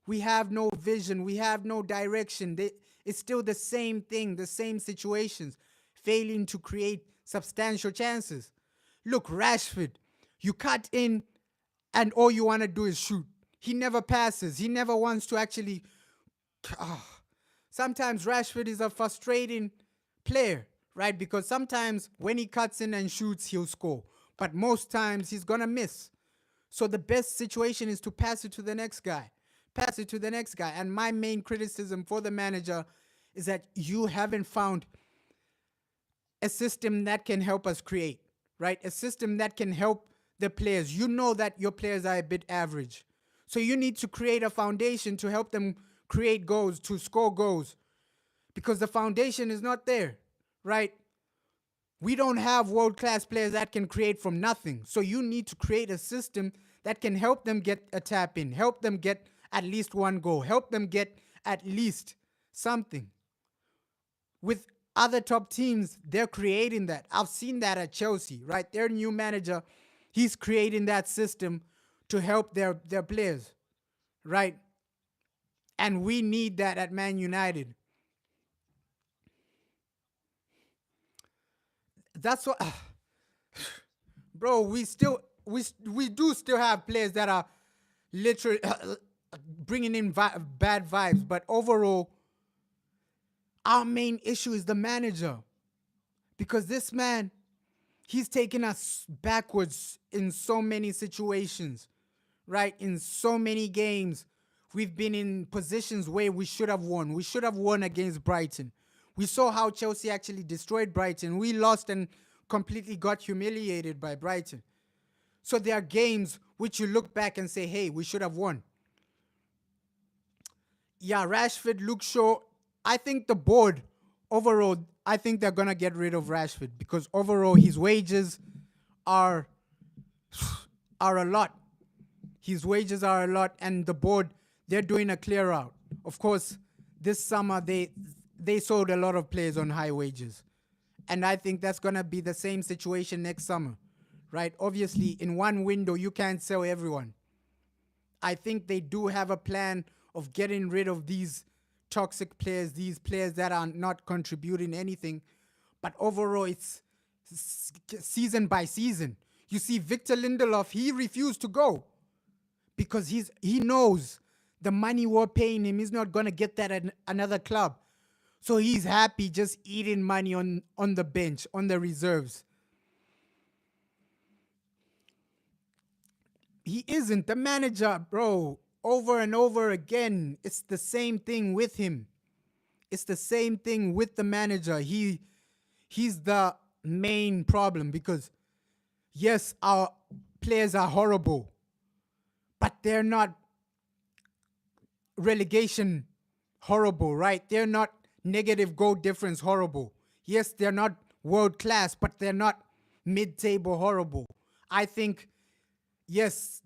We have no vision. We have no direction. It's still the same thing, the same situations, failing to create substantial chances. Look, Rashford, you cut in and all you want to do is shoot. He never passes. He never wants to actually... Sometimes Rashford is a frustrating player, right? Because sometimes when he cuts in and shoots, he'll score. But most times he's going to miss. So the best situation is to pass it to the next guy. Pass it to the next guy. And my main criticism for the manager is that you haven't found a system that can help us create, right? A system that can help the players. You know that your players are a bit average. So you need to create a foundation to help them create goals, to score goals. Because the foundation is not there, right? We don't have world-class players that can create from nothing. So you need to create a system that can help them get a tap in, help them get at least one goal, help them get at least something. With Other top teams, they're creating that. I've seen that at Chelsea, right? Their new manager, he's creating that system to help their players, right? And we need that at Man United. That's what, bro. We do still have players that are literally bringing in bad vibes, but overall, our main issue is the manager because this man, he's taken us backwards in so many situations, right? In so many games, we've been in positions where we should have won. We should have won against Brighton. We saw how Chelsea actually destroyed Brighton. We lost and completely got humiliated by Brighton. So there are games which you look back and say, hey, we should have won. Yeah, Rashford, Luke Shaw. I think the board overall, I think they're gonna get rid of Rashford because overall his wages are a lot. His wages are a lot, and the board, they're doing a clear out. Of course, this summer they sold a lot of players on high wages, and I think that's gonna be the same situation next summer, right? Obviously, in one window you can't sell everyone. I think they do have a plan of getting rid of these toxic players, these players that are not contributing anything. But overall, it's season by season. You see, Victor Lindelof, he refused to go because he knows the money we're paying him, he's not going to get that at another club. So he's happy just eating money on the bench, on the reserves. He isn't the manager, bro. Over and over again, it's the same thing with him. It's the same thing with the manager. He's the main problem because yes, our players are horrible, but they're not relegation horrible, right? They're not negative goal difference horrible. Yes, they're not world class, but they're not mid-table horrible. I think, yes,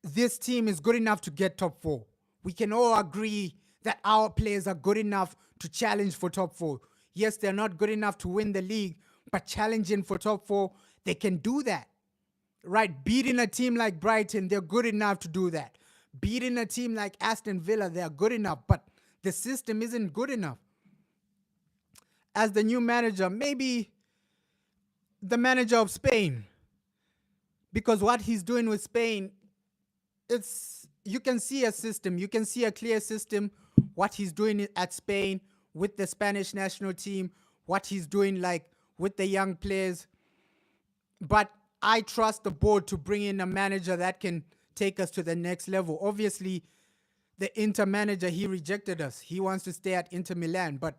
this team is good enough to get top four. We can all agree that our players are good enough to challenge for top four. Yes, they're not good enough to win the league, but challenging for top four, they can do that. Right? Beating a team like Brighton, they're good enough to do that. Beating a team like Aston Villa, they're good enough, but the system isn't good enough. As the new manager, maybe the manager of Spain, because what he's doing with Spain, you can see a system, you can see a clear system, what he's doing at Spain with the Spanish national team, what he's doing like with the young players. But I trust the board to bring in a manager that can take us to the next level. Obviously, the Inter manager, he rejected us. He wants to stay at Inter Milan. But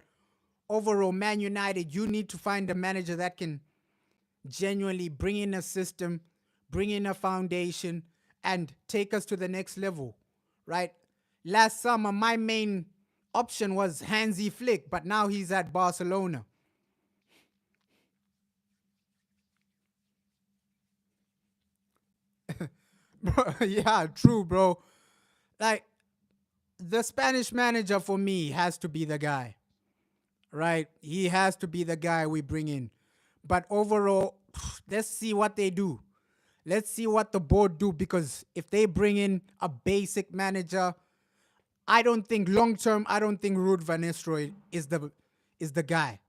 overall, Man United, you need to find a manager that can genuinely bring in a system, bring in a foundation, and take us to the next level, right? Last summer, my main option was Hansi Flick, but now he's at Barcelona. Yeah, true, bro. Like, the Spanish manager for me has to be the guy, right? He has to be the guy we bring in. But overall, let's see what they do. Let's see what the board do, because if they bring in a basic manager, I don't think long term, I don't think Ruud van Nistelrooy is the guy.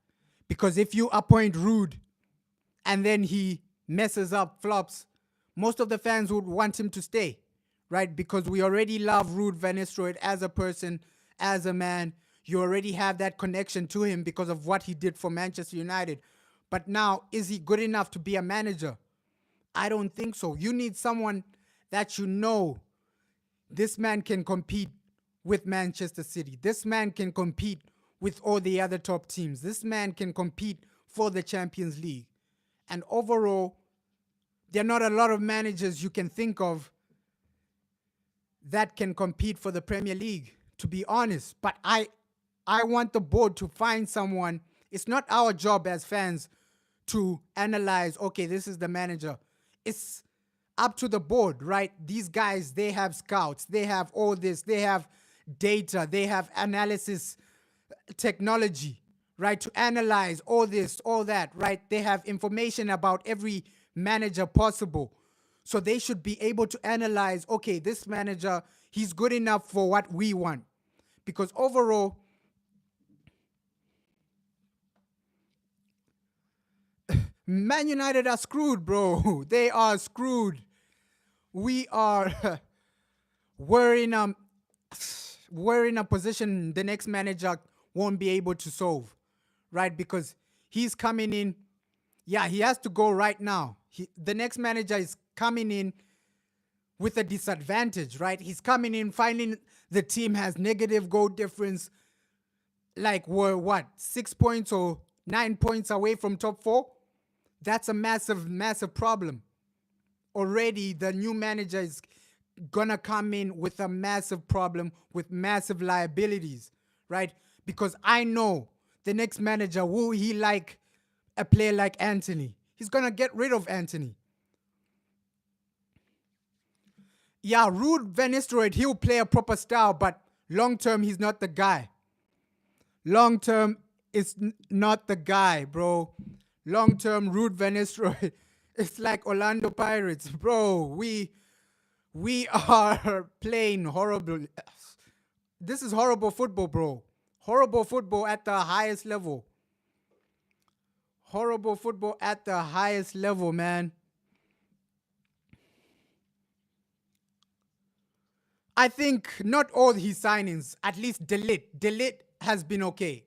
Because if you appoint Ruud and then he messes up, flops, most of the fans would want him to stay, right? Because we already love Ruud van Nistelrooy as a person, as a man. You already have that connection to him because of what he did for Manchester United. But now, is he good enough to be a manager? I don't think so. You need someone that you know this man can compete with Manchester City. This man can compete with all the other top teams. This man can compete for the Champions League. And overall, there are not a lot of managers you can think of that can compete for the Premier League, to be honest. But I want the board to find someone. It's not our job as fans to analyze, okay, this is the manager. It's up to the board, right? These guys, they have scouts, they have all this, they have data, they have analysis technology, right? To analyze all this, all that, right? They have information about every manager possible. So they should be able to analyze, okay, this manager, he's good enough for what we want. Because overall, Man United are screwed, bro. They are screwed. We are we're in a we're in a position the next manager won't be able to solve, right? Because he's coming in. Yeah, he has to go right now. The next manager is coming in with a disadvantage, right? He's coming in finding the team has negative goal difference, like we're what 6 points or 9 points away from top four. That's a massive, massive problem. Already, the new manager is gonna come in with a massive problem with massive liabilities, right? Because I know the next manager, will he like a player like Anthony? He's gonna get rid of Anthony. Yeah, Ruud Van Nistelrooy, he'll play a proper style, but long term, he's not the guy. Long term, it's not the guy, bro. Long term, Ruud Van Nistelrooy, it's like Orlando Pirates, bro. We are playing horrible. This is horrible football, bro. Horrible football at the highest level. Horrible football at the highest level, man. I think not all his signings, at least Delete has been okay.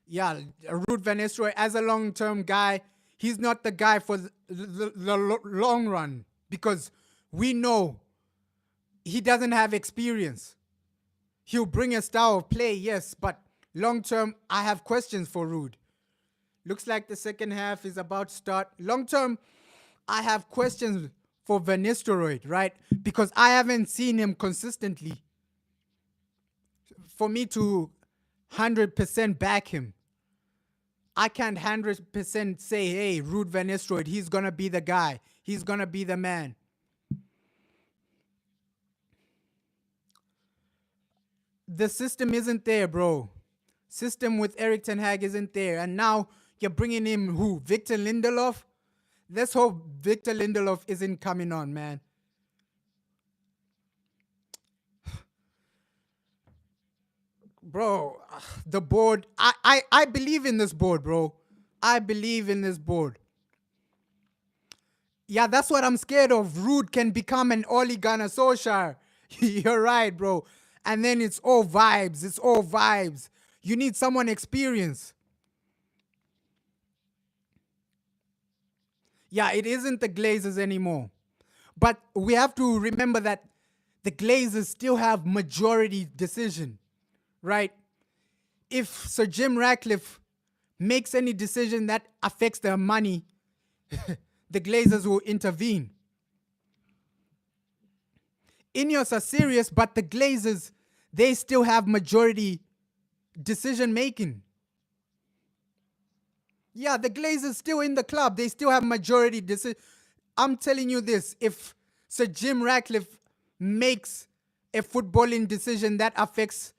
Yeah, Ruud Van Nistelrooy, as a long-term guy, he's not the guy for the long run because we know he doesn't have experience. He'll bring a style of play, yes, but long-term, I have questions for Ruud. Looks like the second half is about to start. Long-term, I have questions for Van Nistelrooy, right? Because I haven't seen him consistently for me to 100% back him. I can't 100% say, hey, Ruud Van Nistelrooy, he's going to be the guy. He's going to be the man. The system isn't there, bro. System with Erik ten Hag isn't there. And now you're bringing in who? Victor Lindelof? Let's hope Victor Lindelof isn't coming on, man. Bro, the board, I believe in this board, bro. I believe in this board. Yeah, that's what I'm scared of. Ruud can become an Ole Gunnar Solskjaer. You're right, bro. And then it's all vibes. It's all vibes. You need someone experienced. Yeah, it isn't the Glazers anymore. But we have to remember that the Glazers still have majority decision, right? If Sir Jim Ratcliffe makes any decision that affects their money, the Glazers will intervene. Ineos are serious, but the Glazers, they still have majority decision making. Yeah, the Glazers still in the club. They still have majority decision. I'm telling you this, if Sir Jim Ratcliffe makes a footballing decision that affects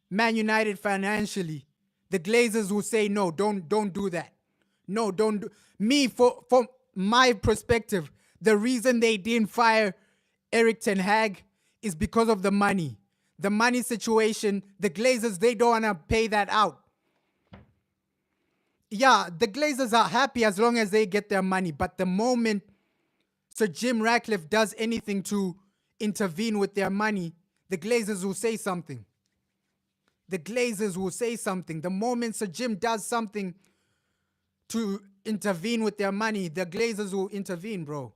Man United financially, the Glazers will say, no, don't do that. No, don't do. Me, from my perspective, the reason they didn't fire Erik ten Hag is because of the money. The money situation, the Glazers, they don't want to pay that out. Yeah, the Glazers are happy as long as they get their money. But the moment Sir Jim Ratcliffe does anything to intervene with their money, the Glazers will say something. The Glazers will say something. The moment Sir Jim does something to intervene with their money, the Glazers will intervene, bro.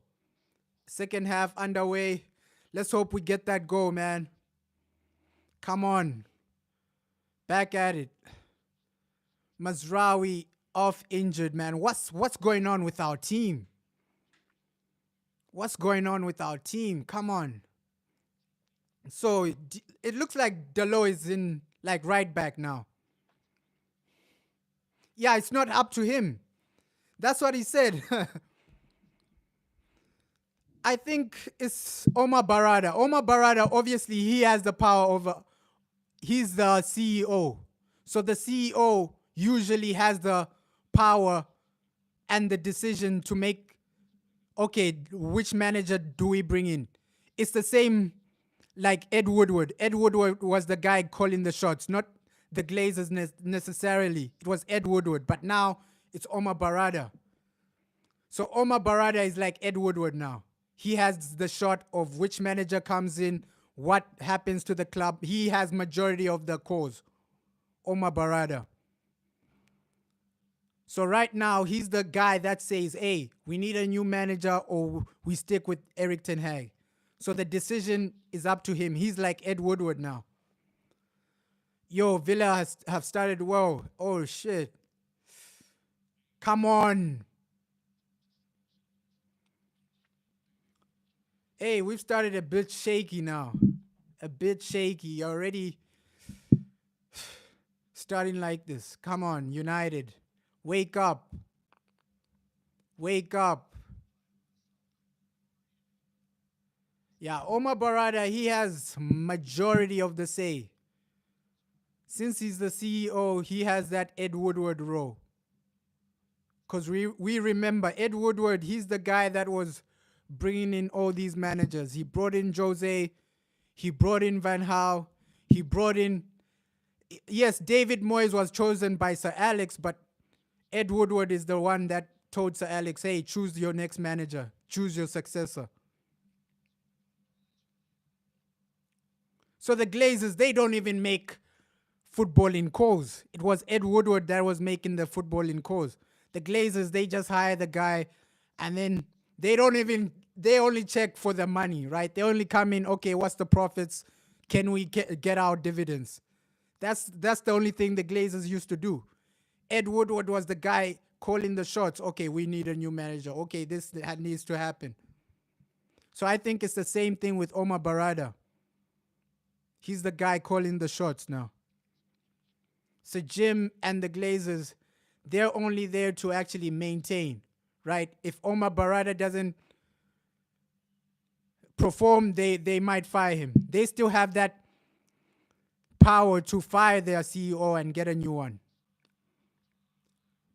Second half underway. Let's hope we get that goal, man. Come on. Back at it. Mazraoui off injured, man. What's going on with our team? What's going on with our team? Come on. So it looks like Dalot is in like right back now. Yeah, it's not up to him. That's what he said. I think it's Omar Barada. Omar Barada, obviously, he has the power over. He's the CEO. So the CEO usually has the power and the decision to make, okay, which manager do we bring in? It's the same like Ed Woodward. Ed Woodward was the guy calling the shots, not the Glazers necessarily. It was Ed Woodward, but now it's Omar Barada. So Omar Barada is like Ed Woodward now. He has the shot of which manager comes in, what happens to the club. He has majority of the calls. Omar Barada. So right now, he's the guy that says, hey, we need a new manager or we stick with Eric Ten Hag. So the decision is up to him. He's like Ed Woodward now. Yo, Villa have started well. Oh, shit. Come on. Hey, we've started a bit shaky now. A bit shaky. Already starting like this. Come on, United. Wake up. Wake up. Yeah, Omar Barada, he has majority of the say. Since he's the CEO, he has that Ed Woodward role. Because we remember, Ed Woodward, he's the guy that was bringing in all these managers. He brought in Jose. He brought in Van Gaal. He brought in... Yes, David Moyes was chosen by Sir Alex, but Ed Woodward is the one that told Sir Alex, hey, choose your next manager. Choose your successor. So the Glazers, they don't even make footballing calls. It was Ed Woodward that was making the footballing calls. The Glazers, they just hire the guy and then they only check for the money, right? They only come in, okay, what's the profits? Can we get our dividends? That's the only thing the Glazers used to do. Ed Woodward was the guy calling the shots. Okay, we need a new manager. Okay, this needs to happen. So I think it's the same thing with Omar Barada. He's the guy calling the shots now. So Jim and the Glazers, they're only there to actually maintain, right? If Omar Barada doesn't perform, they might fire him. They still have that power to fire their CEO and get a new one.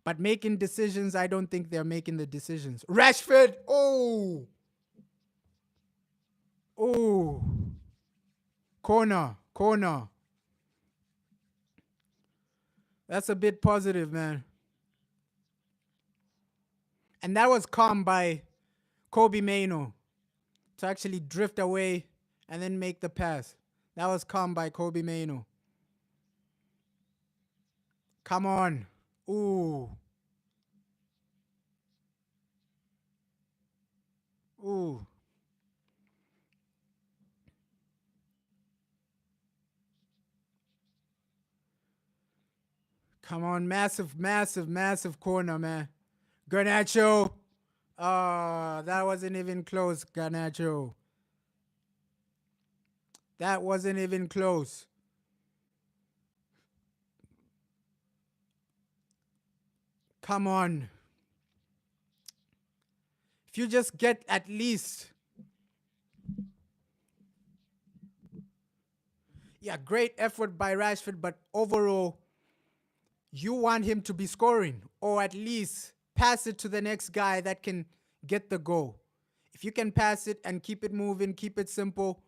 But making decisions, I don't think they're making the decisions. Rashford, oh. Corner. That's a bit positive, man. And that was calm by Kobe Mainoo to actually drift away and then make the pass. That was calm by Kobe Mainoo. Come on. Ooh. Come on. Massive corner, man. Garnacho. That wasn't even close, Garnacho. That wasn't even close. Come on. If you just get at least... Yeah, great effort by Rashford, but overall, you want him to be scoring or at least pass it to the next guy that can get the goal. If you can pass it and keep it moving, keep it simple,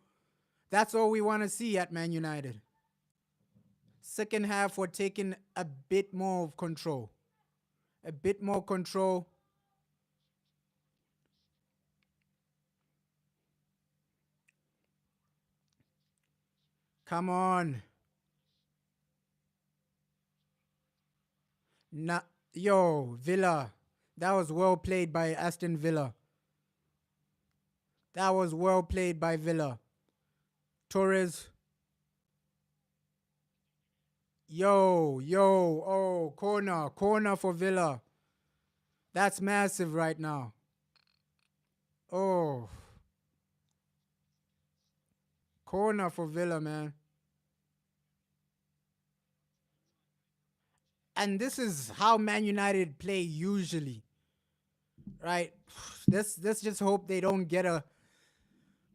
that's all we want to see at Man United. Second half, we're taking a bit more of control. A bit more control. Come on. Yo, Villa. That was well played by Aston Villa. That was well played by Villa. Torres. Yo. Oh, corner for Villa. That's massive right now. Oh. Corner for Villa, man. And this is how Man United play usually. Right? Let's just hope they don't get a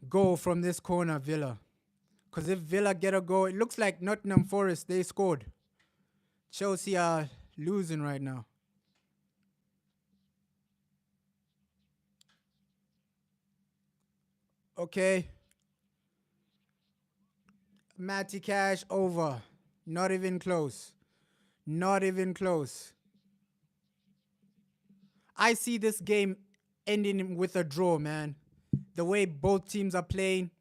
goal from this corner, Villa. Because if Villa get a goal, it looks like Nottingham Forest, they scored. Chelsea are losing right now. Okay. Matty Cash over. Not even close. Not even close. I see this game ending with a draw, man. The way both teams are playing,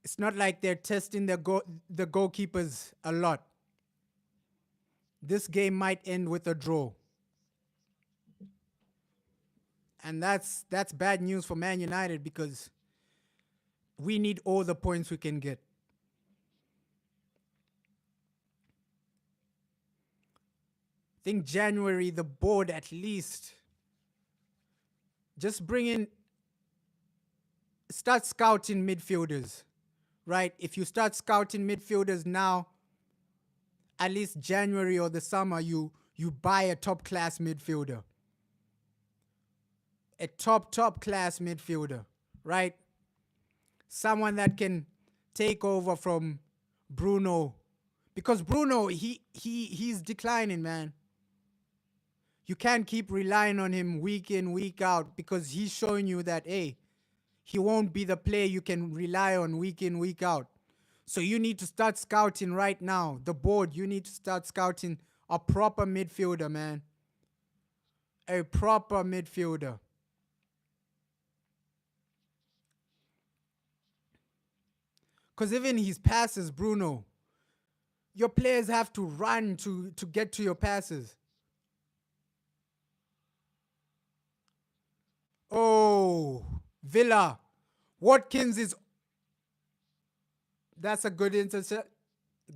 it's not like they're testing the goalkeepers a lot. This game might end with a draw. And that's bad news for Man United because we need all the points we can get. I think January, the board at least just start scouting midfielders, right? If you start scouting midfielders now, at least January or the summer, you buy a top class midfielder, a top class midfielder, right? Someone that can take over from Bruno, because Bruno he's declining, man. You can't keep relying on him week in, week out because he's showing you that, hey, he won't be the player you can rely on week in, week out. So you need to start scouting right now. The board, you need to start scouting a proper midfielder, man. A proper midfielder. Because even his passes, Bruno, your players have to run to get to your passes. Oh, Villa. Watkins is. That's a good intercept.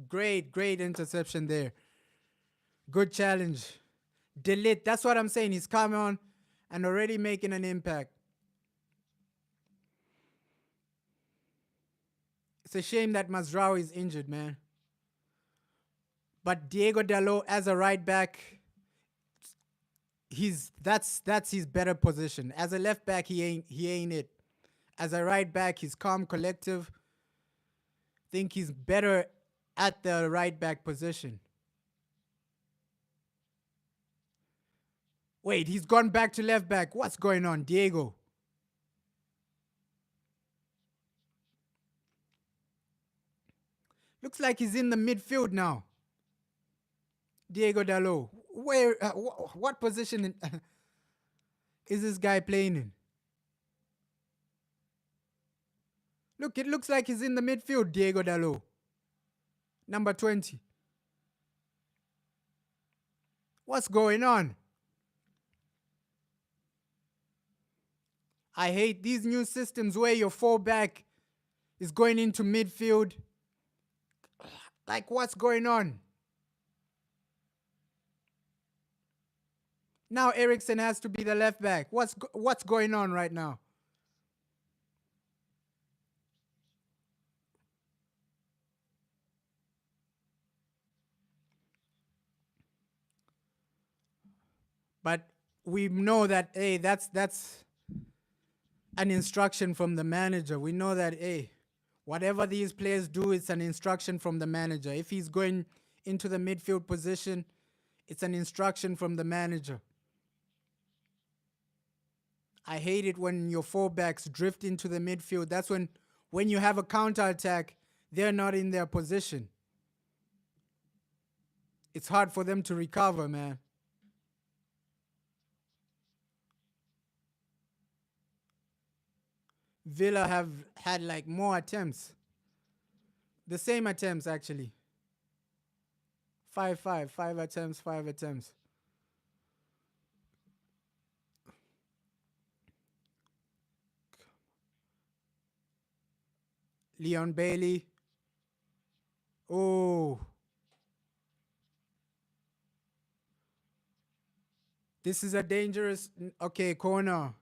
Great interception there. Good challenge. Delete. That's what I'm saying. He's come on and already making an impact. It's a shame that Mazraoui is injured, man. But Diego Dalot as a right back, that's his better position. As a left back, he ain't it. As a right back, he's calm, collective. Think he's better at the right back position. Wait, he's gone back to left back. What's going on, Diego? Looks like he's in the midfield now. Diego Dalot. Where? What position is this guy playing in? Look, it looks like he's in the midfield, Diego Dalot. Number 20. What's going on? I hate these new systems where your fullback is going into midfield. Like, what's going on? Now Eriksen has to be the left back. What's going on right now? But we know that, hey, that's an instruction from the manager. We know that, hey, whatever these players do, it's an instruction from the manager. If he's going into the midfield position, it's an instruction from the manager. I hate it when your fullbacks drift into the midfield. That's when you have a counterattack, they're not in their position. It's hard for them to recover, man. Villa have had like more attempts. The same attempts, actually. 5-5. 5 attempts, 5 attempts. Leon Bailey. Oh. This is a dangerous. Okay, corner.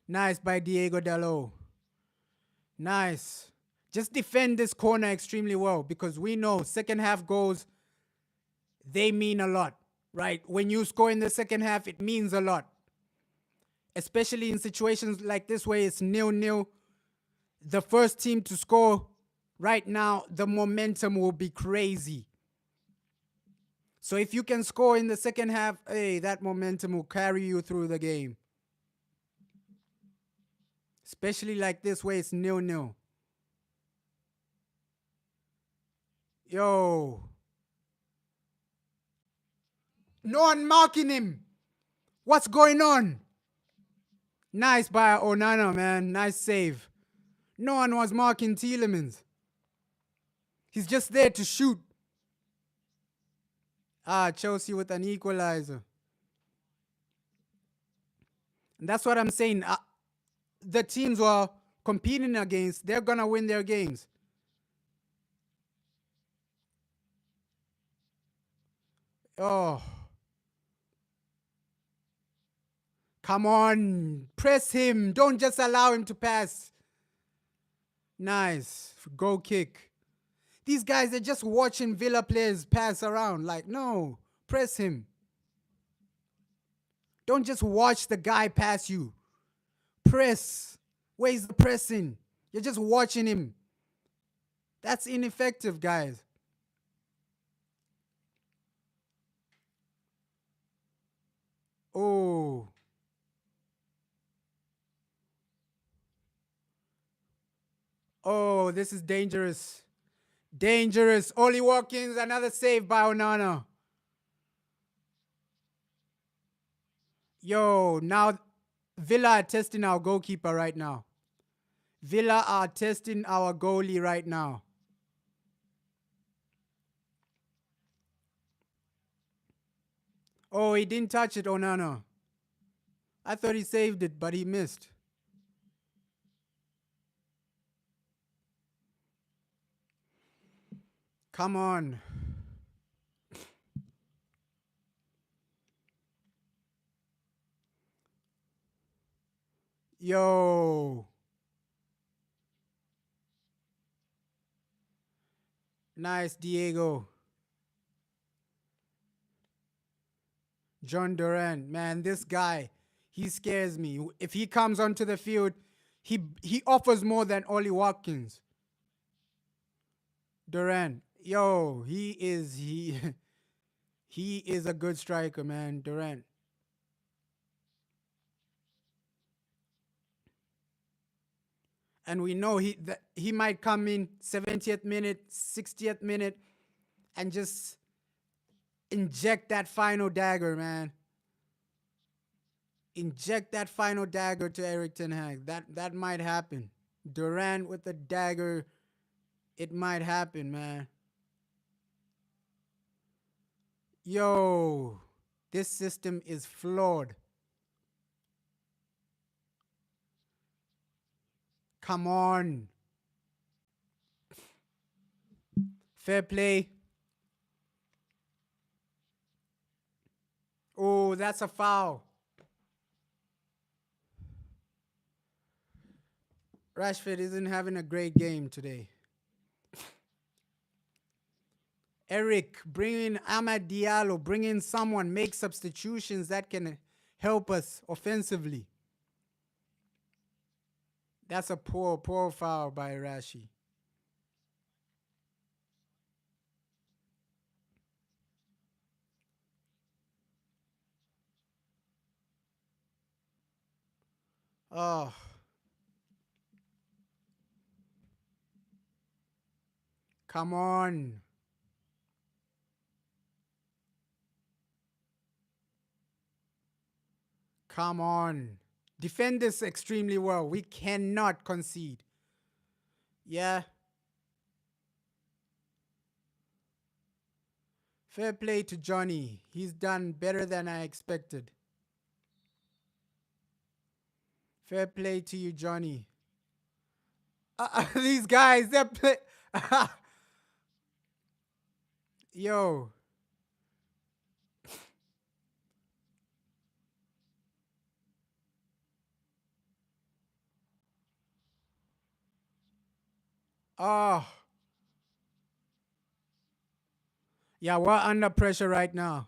Nice by Diego Dalot. Nice. Just defend this corner extremely well because we know second half goals, they mean a lot, right? When you score in the second half, it means a lot. Especially in situations like this where it's 0-0. The first team to score right now, the momentum will be crazy. So if you can score in the second half, hey, that momentum will carry you through the game. Especially like this way, it's 0-0. Yo. No one marking him. What's going on? Nice by Onana, man. Nice save. No one was marking Tielemans. He's just there to shoot. Chelsea with an equalizer. And that's what I'm saying. The teams we're competing against, they're going to win their games. Oh. Come on. Press him. Don't just allow him to pass. Nice. Goal kick. These guys are just watching Villa players pass around. Like, no. Press him. Don't just watch the guy pass you. Press. Where's the pressing? You're just watching him. That's ineffective, guys. Oh. Oh, this is dangerous. Dangerous. Oli Watkins, another save by Onana. Yo, now Villa are testing our goalkeeper right now. Villa are testing our goalie right now. Oh, he didn't touch it, Onana. I thought he saved it, but he missed. Come on. Yo. Nice, Diego. John Durant, man, this guy, he scares me. If he comes onto the field, he offers more than Oli Watkins. Durant, yo, he is a good striker, man. Durant. And we know he might come in 70th minute, 60th minute, and just inject that final dagger, man. Inject that final dagger to Eric Ten Hag. That might happen. Durant with the dagger, it might happen, man. Yo, this system is flawed. Come on. Fair play. Oh, that's a foul. Rashford isn't having a great game today. Eric, bring in Amad Diallo, bring in someone, make substitutions that can help us offensively. That's a poor foul by Rashi. Oh. Come on. Come on. Defend this extremely well. We cannot concede. Yeah. Fair play to Johnny. He's done better than I expected. Fair play to you, Johnny. These guys, they're play. Yo. Oh. Yeah, we're under pressure right now.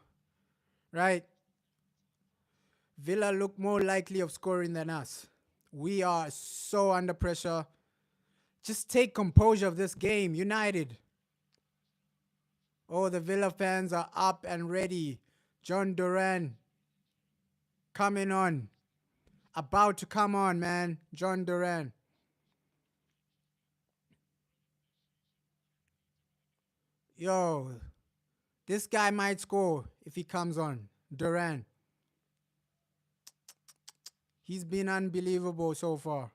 Right? Villa look more likely of scoring than us. We are so under pressure. Just take composure of this game, United. Oh, the Villa fans are up and ready. John Duran coming on. About to come on, man. John Duran. Yo, this guy might score if he comes on. Duran. He's been unbelievable so far.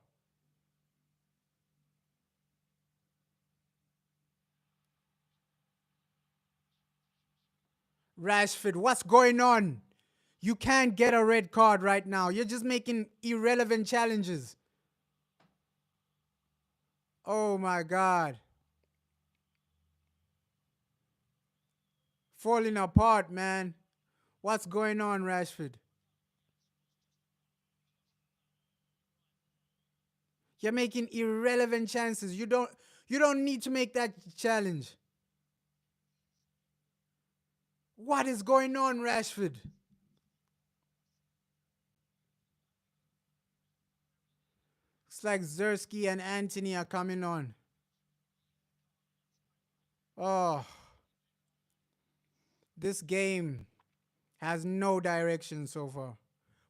Rashford, what's going on? You can't get a red card right now. You're just making irrelevant challenges. Oh my God. Falling apart, man. What's going on, Rashford? You're making irrelevant chances. You don't need to make that challenge. What is going on, Rashford? It's like Zersky and Anthony are coming on. Oh, this game has no direction so far.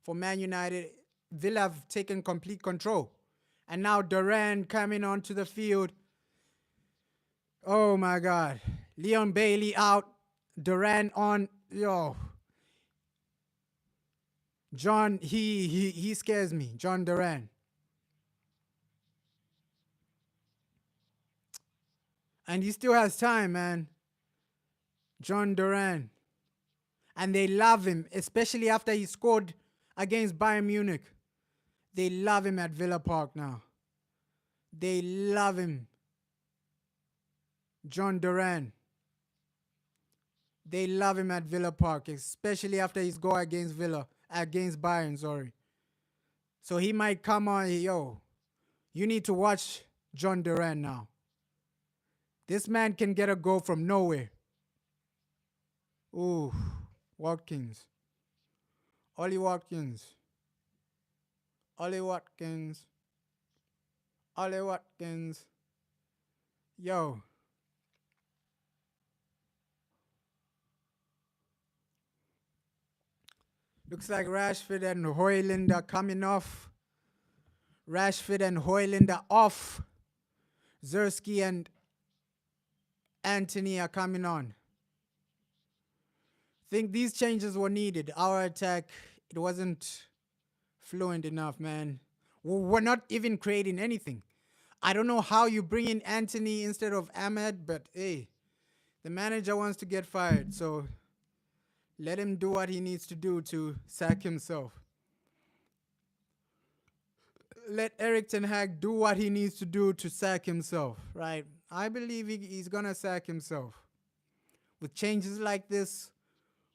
For Man United, Villa have taken complete control. And now Duran coming onto the field. Oh my God. Leon Bailey out. Duran on. Yo. John, he scares me. John Duran. And he still has time, man. John Duran. And they love him, especially after he scored against Bayern Munich. They love him at Villa Park now. They love him. John Duran. They love him at Villa Park, especially after his goal against Bayern, sorry. So he might come on, yo, you need to watch John Duran now. This man can get a goal from nowhere. Ooh, Watkins. Ollie Watkins. Ollie Watkins. Ollie Watkins. Yo. Looks like Rashford and Højlund are coming off. Rashford and Højlund are off. Zersky and Anthony are coming on. I think these changes were needed. Our attack, it wasn't fluent enough, man. We're not even creating anything. I don't know how you bring in Anthony instead of Ahmed, but hey, the manager wants to get fired, so let him do what he needs to do to sack himself. Let Eric Ten Hag do what he needs to do to sack himself, right? I believe he's going to sack himself. With changes like this,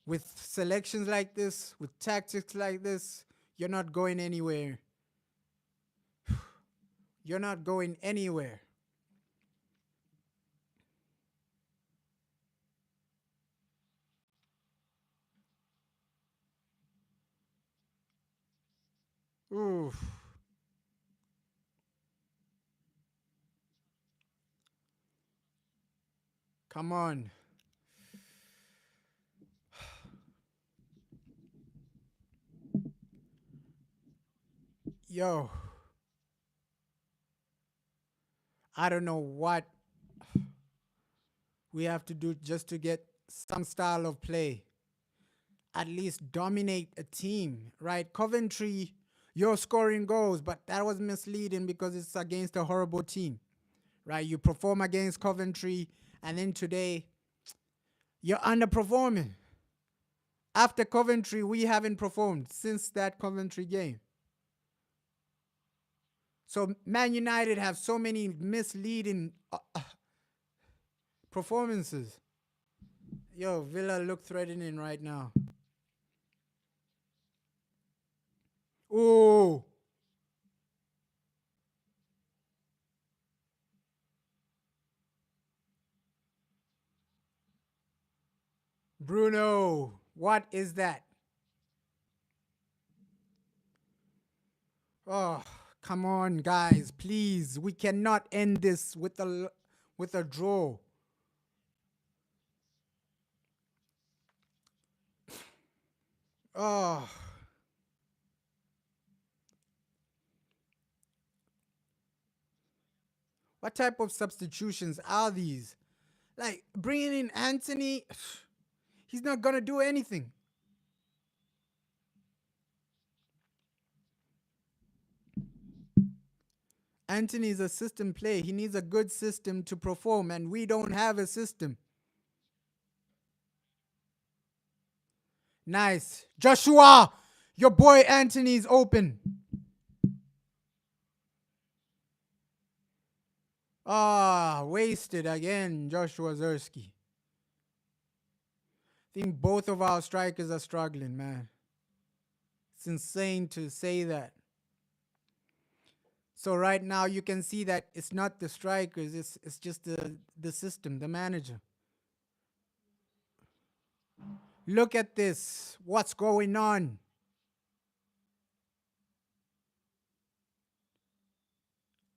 with selections like this, with tactics like this, you're not going anywhere. You're not going anywhere. Oof. Come on. Yo, I don't know what we have to do just to get some style of play. At least dominate a team, right? Coventry, you're scoring goals, but that was misleading because it's against a horrible team, right? You perform against Coventry, and then today you're underperforming. After Coventry, we haven't performed since that Coventry game. So Man United have so many misleading performances. Yo, Villa look threatening right now. Ooh. Bruno, what is that? Oh, come on, guys, please. We cannot end this with a draw. Oh, what type of substitutions are these? Like bringing in Anthony, he's not gonna do anything. Anthony is a system play. He needs a good system to perform, and we don't have a system. Nice. Joshua, your boy Anthony's open. Ah, wasted again, Joshua Zersky. I think both of our strikers are struggling, man. It's insane to say that. So right now you can see that it's not the strikers, it's just the system, the manager. Look at this. What's going on?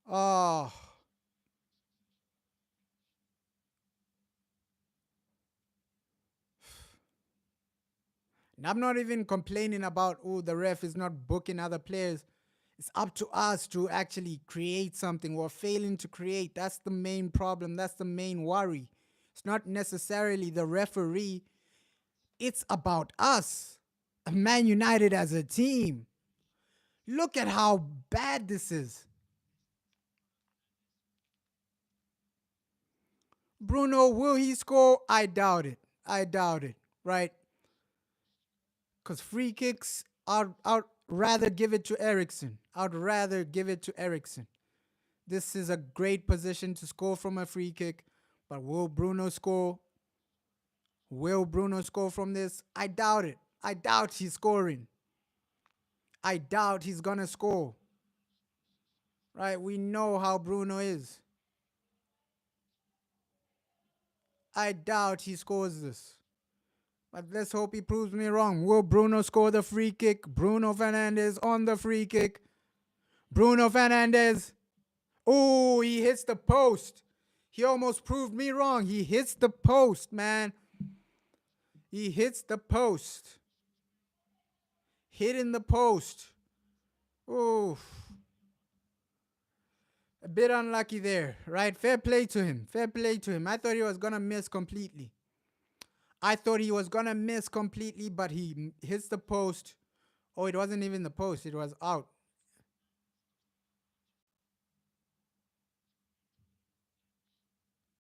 Oh, and I'm not even complaining about, oh, the ref is not booking other players. It's up to us to actually create something. We're failing to create. That's the main problem. That's the main worry. It's not necessarily the referee. It's about us. Man United as a team. Look at how bad this is. Bruno, will he score? I doubt it. I doubt it. Right? Because free kicks, I'd rather give it to Ericsson. I'd rather give it to Ericsson. This is a great position to score from a free kick. But will Bruno score? Will Bruno score from this? I doubt it. I doubt he's scoring. I doubt he's going to score. Right? We know how Bruno is. I doubt he scores this. But let's hope he proves me wrong. Will Bruno score the free kick? Bruno Fernandes on the free kick. Bruno Fernandes. Oh, he hits the post. He almost proved me wrong. He hits the post, man. He hits the post. Hitting the post. Oh, a bit unlucky there, right? Fair play to him. Fair play to him. I thought he was going to miss completely. But he hits the post. Oh, it wasn't even the post. It was out.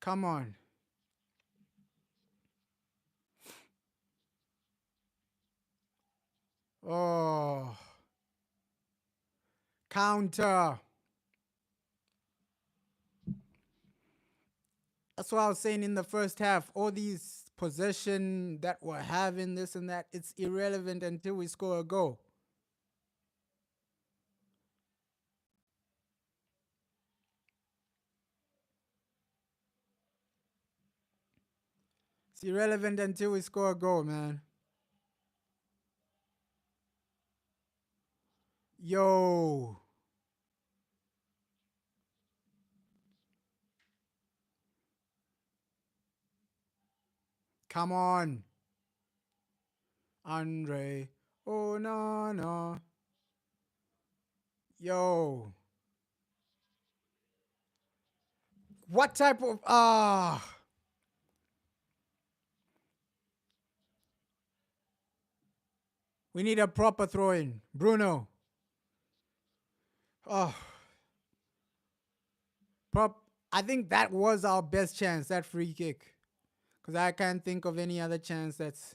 Come on. Oh, counter. That's what I was saying in the first half. All these possession that we're having, this and that, it's irrelevant until we score a goal. It's irrelevant until we score a goal, man. Yo, come on, Andre. Oh, no, no. Yo, what type of we need a proper throw in. Bruno. Oh, prop. I think that was our best chance, that free kick. Because I can't think of any other chance that's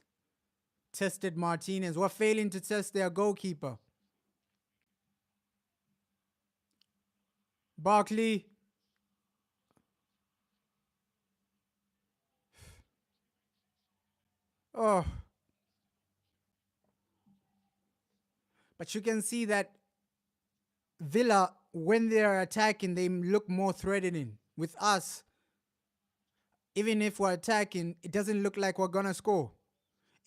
tested Martinez. We're failing to test their goalkeeper. Barkley. Oh, but you can see that Villa, when they're attacking, they look more threatening. With us, even if we're attacking, it doesn't look like we're gonna score.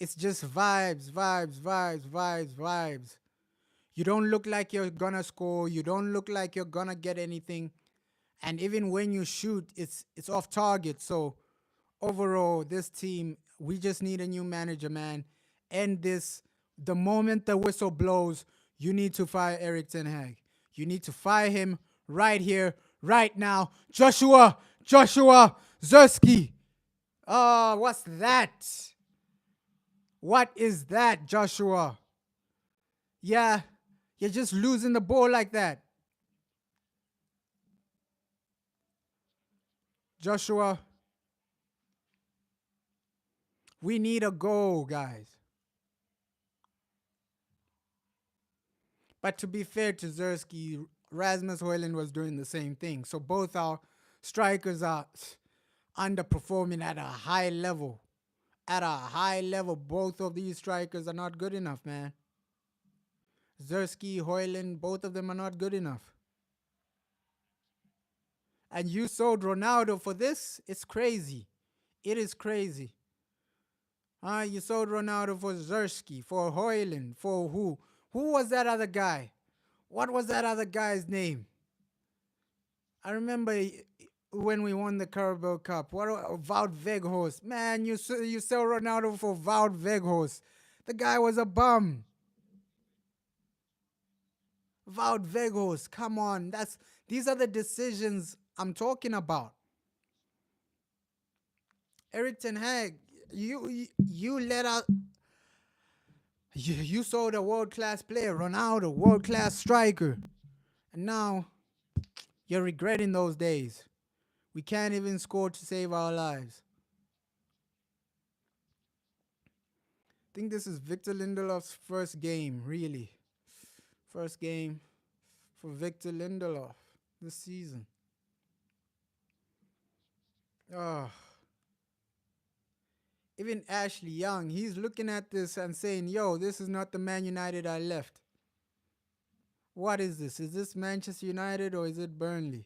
It's just vibes, vibes, vibes, vibes, vibes. You don't look like you're gonna score. You don't look like you're gonna get anything. And even when you shoot, it's off target. So overall, this team, we just need a new manager, man. End this. The moment the whistle blows, you need to fire Eric Ten Hag. You need to fire him right here, right now. Joshua Zerski. What's that? What is that, Joshua? Yeah, you're just losing the ball like that. Joshua, we need a goal, guys. But to be fair to Zerski, Rasmus Højlund was doing the same thing. So both our strikers are underperforming at a high level. At a high level, both of these strikers are not good enough, man. Zerski, Højlund, both of them are not good enough. And you sold Ronaldo for this? It's crazy. It is crazy. You sold Ronaldo for Zerski, for Højlund, for who? Who was that other guy? What was that other guy's name? I remember when we won the Carabao Cup. What Wout Weghorst? Man, you sell Ronaldo for Wout Weghorst. The guy was a bum. Wout Weghorst, come on. These are the decisions I'm talking about. Eric Ten Hag, you let out. You sold a world-class player, Ronaldo, world-class striker. And now you're regretting those days. We can't even score to save our lives. I think this is Victor Lindelof's first game, really. First game for Victor Lindelof this season. Oh. Even Ashley Young, he's looking at this and saying, yo, this is not the Man United I left. What is this? Is this Manchester United or is it Burnley?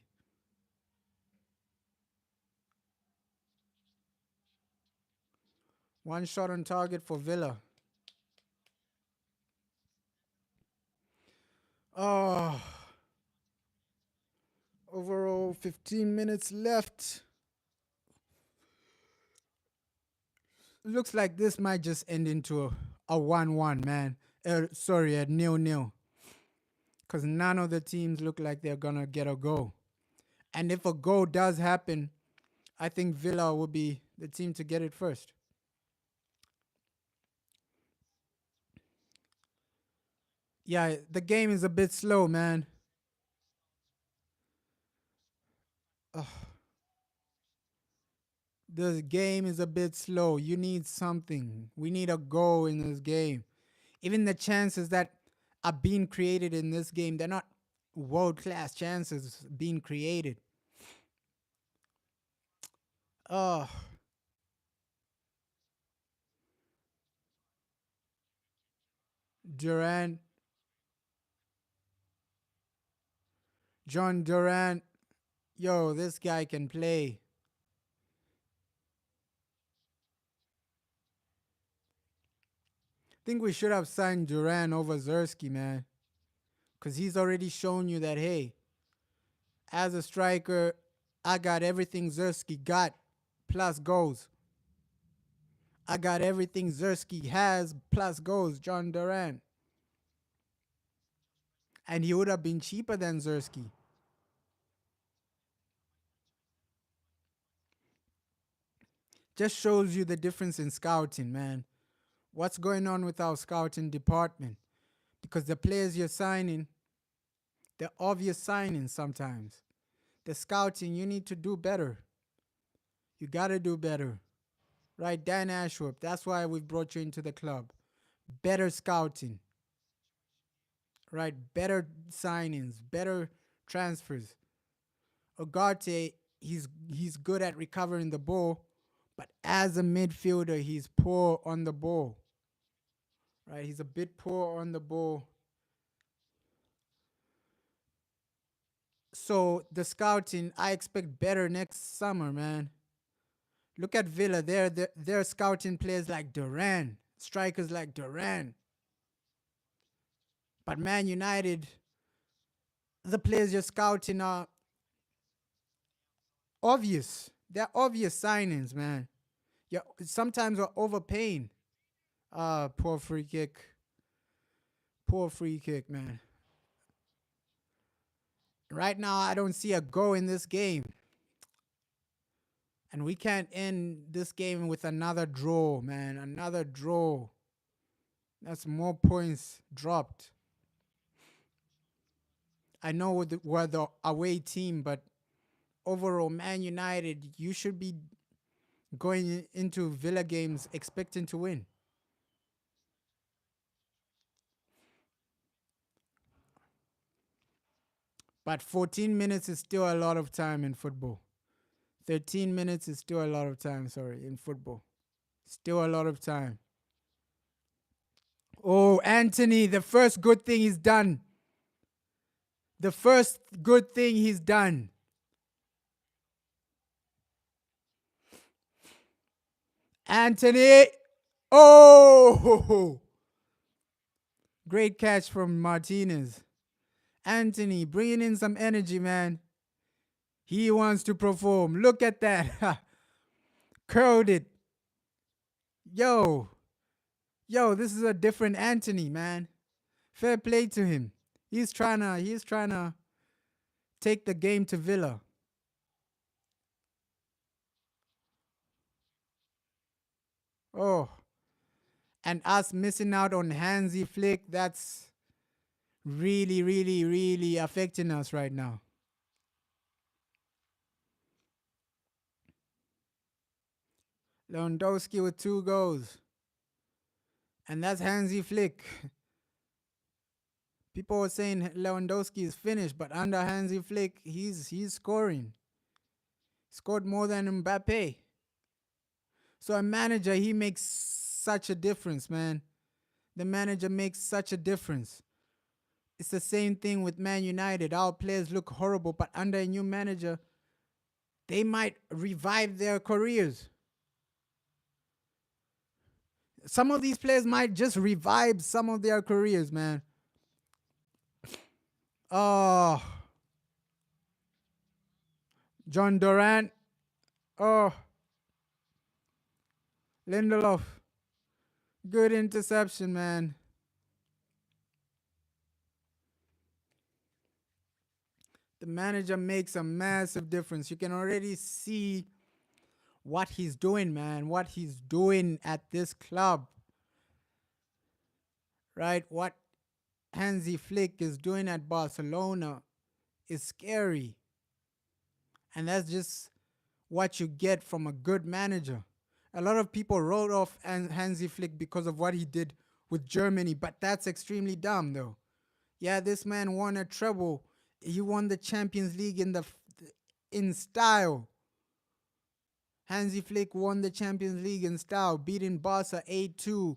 One shot on target for Villa. Oh. Overall, 15 minutes left. Looks like this might just end into a 1-1, man. Sorry, a 0-0. Because none of the teams look like they're going to get a goal. And if a goal does happen, I think Villa will be the team to get it first. Yeah, the game is a bit slow, man. Ugh. The game is a bit slow. You need something. We need a goal in this game. Even the chances that are being created in this game, they're not world-class chances being created. Oh, Durant, John Durant. Yo, this guy can play. Think we should have signed Durant over Zerski, man. Because he's already shown you that, hey, as a striker, I got everything Zerski got plus goals. I got everything Zerski has plus goals, John Durant. And he would have been cheaper than Zerski. Just shows you the difference in scouting, man. What's going on with our scouting department? Because the players you're signing, they're obvious signings sometimes. The scouting, you need to do better. You got to do better. Right, Dan Ashworth, that's why we've brought you into the club. Better scouting. Right, better signings, better transfers. Ugarte, he's good at recovering the ball, but as a midfielder, he's poor on the ball. Right, he's a bit poor on the ball. So the scouting, I expect better next summer, man. Look at Villa. They're scouting players like Duran, strikers like Duran. But Man United, the players you're scouting are obvious. They're obvious signings, man. Yeah, sometimes we're overpaying. Poor free kick. Poor free kick, man. Right now, I don't see a go in this game. And we can't end this game with another draw, man. Another draw. That's more points dropped. I know we're the away team, but overall, Man United, you should be going into Villa games expecting to win. But 14 minutes is still a lot of time in football. 13 minutes is still a lot of time, sorry, in football. Still a lot of time. Oh, Anthony, the first good thing he's done. The first good thing he's done. Anthony. Oh, great catch from Martinez. Anthony bringing in some energy, man. He wants to perform. Look at that. Curled it. Yo. Yo, this is a different Anthony, man. Fair play to him. He's trying to take the game to Villa. Oh, and us missing out on Hansi Flick, that's really, really, really affecting us right now. Lewandowski with 2 goals. And that's Hansi Flick. People were saying Lewandowski is finished, but under Hansi Flick, he's scoring. Scored more than Mbappe. So a manager, he makes such a difference, man. The manager makes such a difference. It's the same thing with Man United. Our players look horrible, but under a new manager, they might revive their careers. Some of these players might just revive some of their careers, man. Oh, John Durant. Oh, Lindelof. Good interception, man. The manager makes a massive difference. You can already see what he's doing, man. What he's doing at this club. Right? What Hansi Flick is doing at Barcelona is scary. And that's just what you get from a good manager. A lot of people wrote off Hansi Flick because of what he did with Germany, but that's extremely dumb, though. Yeah, this man won a treble. He won the Champions League in style. Hansi Flick won the Champions League in style, beating Barca 8-2.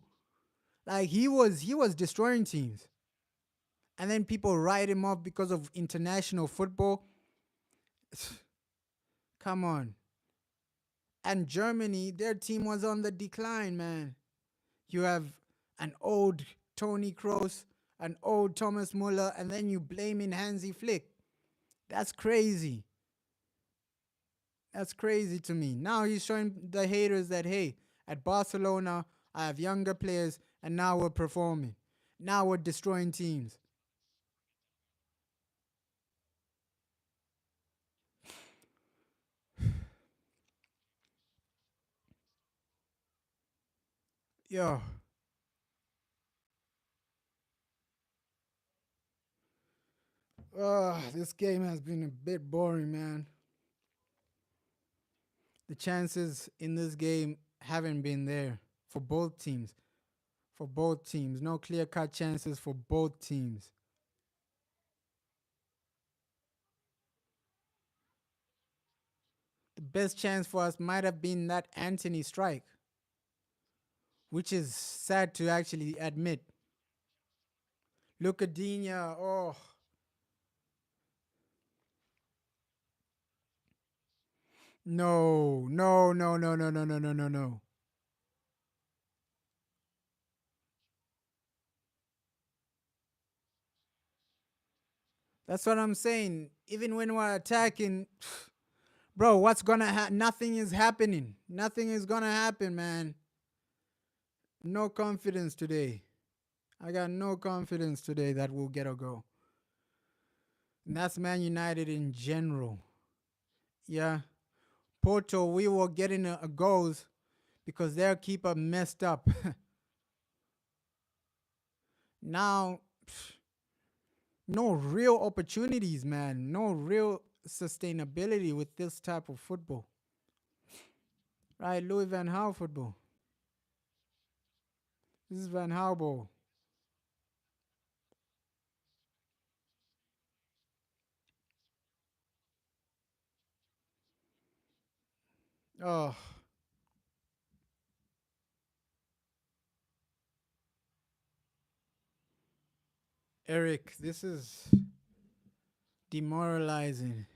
Like he was destroying teams. And then people write him off because of international football. Come on. And Germany, their team was on the decline, man. You have an old Toni Kroos, an old Thomas Muller, and then you blaming Hansi Flick. That's crazy. That's crazy to me. Now he's showing the haters that, hey, at Barcelona, I have younger players, and now we're performing. Now we're destroying teams. Yo. This game has been a bit boring, man. The chances in this game haven't been there for both teams. For both teams. No clear cut chances for both teams. The best chance for us might have been that Anthony strike, which is sad to actually admit. Look at Dina. Oh. No, no, no, no, no, no, no, no, no, no. That's what I'm saying. Even when we're attacking, bro, what's gonna happen? Nothing is happening. Nothing is gonna happen, man. No confidence today. I got no confidence today that we'll get a goal. And that's Man United in general. Yeah. Porto, we were getting a goals because their keeper messed up. Now, no real opportunities, man. No real sustainability with this type of football. Right, Louis Van Gaal football. This is Van Gaal ball. Oh, Eric, this is demoralizing.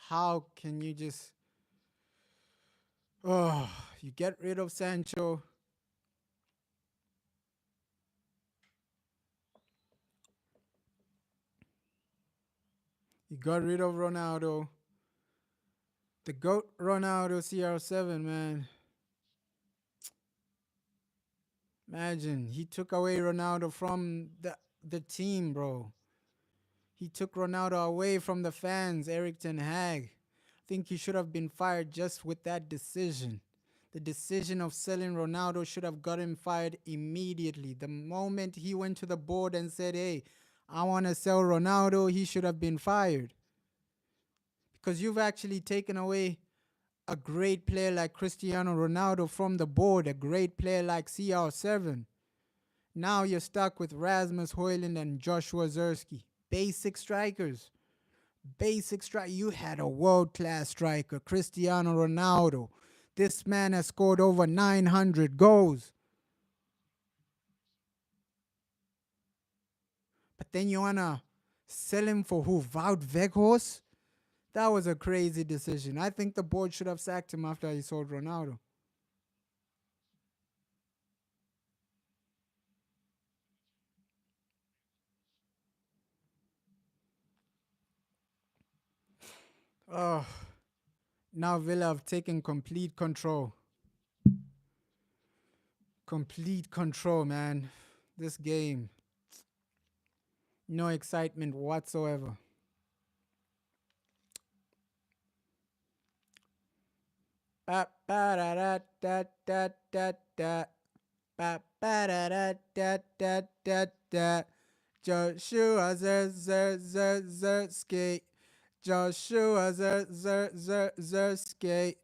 How can you just oh, you get rid of Sancho. You got rid of Ronaldo. The GOAT Ronaldo CR7, man. Imagine he took away Ronaldo from the team, bro. He took Ronaldo away from the fans, Eric Ten Hag. I think he should have been fired just with that decision. The decision of selling Ronaldo should have got him fired immediately. The moment he went to the board and said, hey, I want to sell Ronaldo, he should have been fired. Because you've actually taken away a great player like Cristiano Ronaldo from the board, a great player like CR7. Now you're stuck with Rasmus Højlund and Joshua Zerski. Basic strikers. Basic strike. You had a world-class striker, Cristiano Ronaldo. This man has scored over 900 goals. But then you want to sell him for who? Wout Weghorst? That was a crazy decision. I think the board should have sacked him after he sold Ronaldo. Oh, now Villa have taken complete control. Complete control, man. This game. No excitement whatsoever. Ba ba da da da da da da. Ba ba da da da da da da. Joshua Zerski. Joshua Zerski.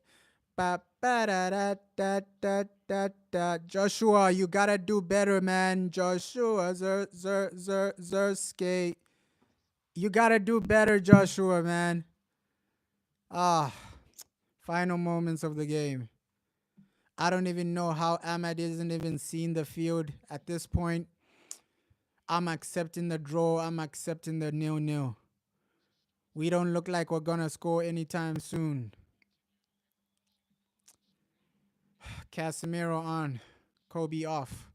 Ba ba da da da da da da. Joshua, you gotta do better, man. Joshua Zerski. You gotta do better, Joshua, man. Ah, final moments of the game. I don't even know how Ahmad isn't even seen the field at this point. I'm accepting the draw. I'm accepting the 0-0. We don't look like we're gonna score anytime soon. Casemiro on. Kobe off.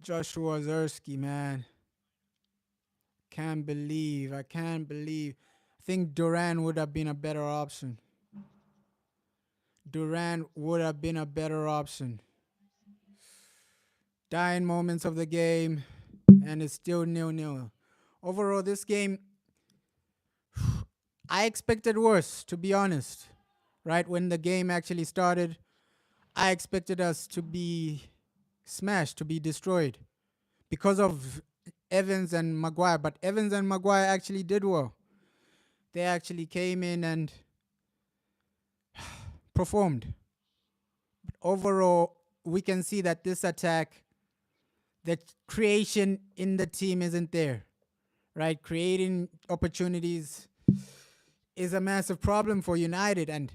Joshua Zerski, man. I can't believe. I think Duran would have been a better option. Duran would have been a better option. Dying moments of the game, and it's still 0-0. Overall, this game, I expected worse, to be honest. Right when the game actually started, I expected us to be smashed, to be destroyed because of Evans and Maguire. But Evans and Maguire actually did well. They actually came in and performed. But overall, we can see that this attack, the creation in the team isn't there, right? Creating opportunities is a massive problem for United, and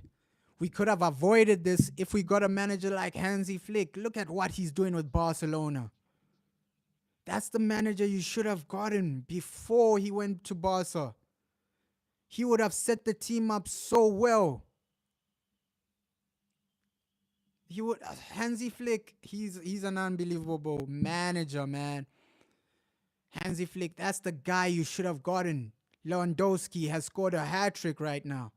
we could have avoided this if we got a manager like Hansi Flick. Look at what he's doing with Barcelona. That's the manager you should have gotten before he went to Barca. He would have set the team up so well. Hansi Flick, he's an unbelievable manager, man. Hansi Flick, that's the guy you should have gotten. Lewandowski has scored a hat-trick right now.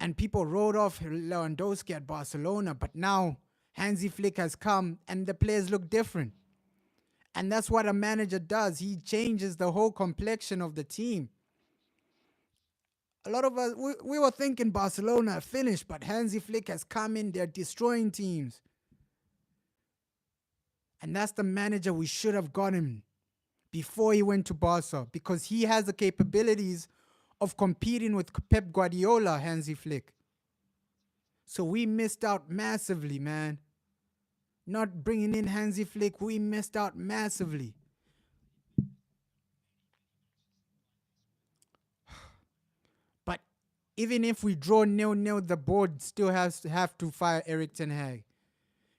And people wrote off Lewandowski at Barcelona, but now Hansi Flick has come and the players look different. And that's what a manager does. He changes the whole complexion of the team. A lot of us, we were thinking Barcelona finished, but Hansi Flick has come in. They're destroying teams. And that's the manager we should have gotten before he went to Barca because he has the capabilities of competing with Pep Guardiola, Hansi Flick. So we missed out massively, man. Not bringing in Hansi Flick, we missed out massively. But even if we draw 0-0, the board still has to have to fire Eric Ten Hag.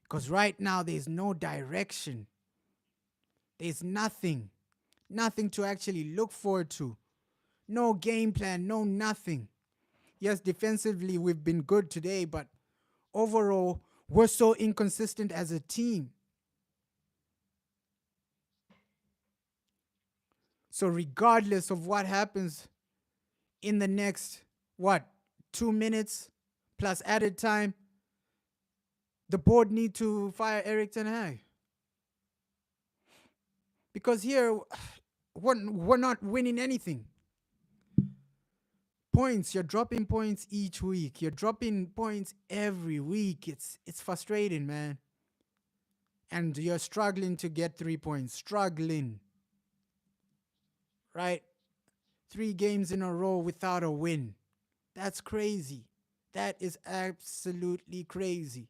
Because right now there's no direction. There's nothing. Nothing to actually look forward to. No game plan, no nothing. Yes, defensively we've been good today, but overall we're so inconsistent as a team. So regardless of what happens in the next, 2 minutes plus added time, the board need to fire Eric Ten Hag. Because here, we're not winning anything. Points, you're dropping points each week. You're dropping points every week. It's frustrating, man. And you're struggling to get 3 points. Struggling. Right? 3 games in a row without a win. That's crazy. That is absolutely crazy.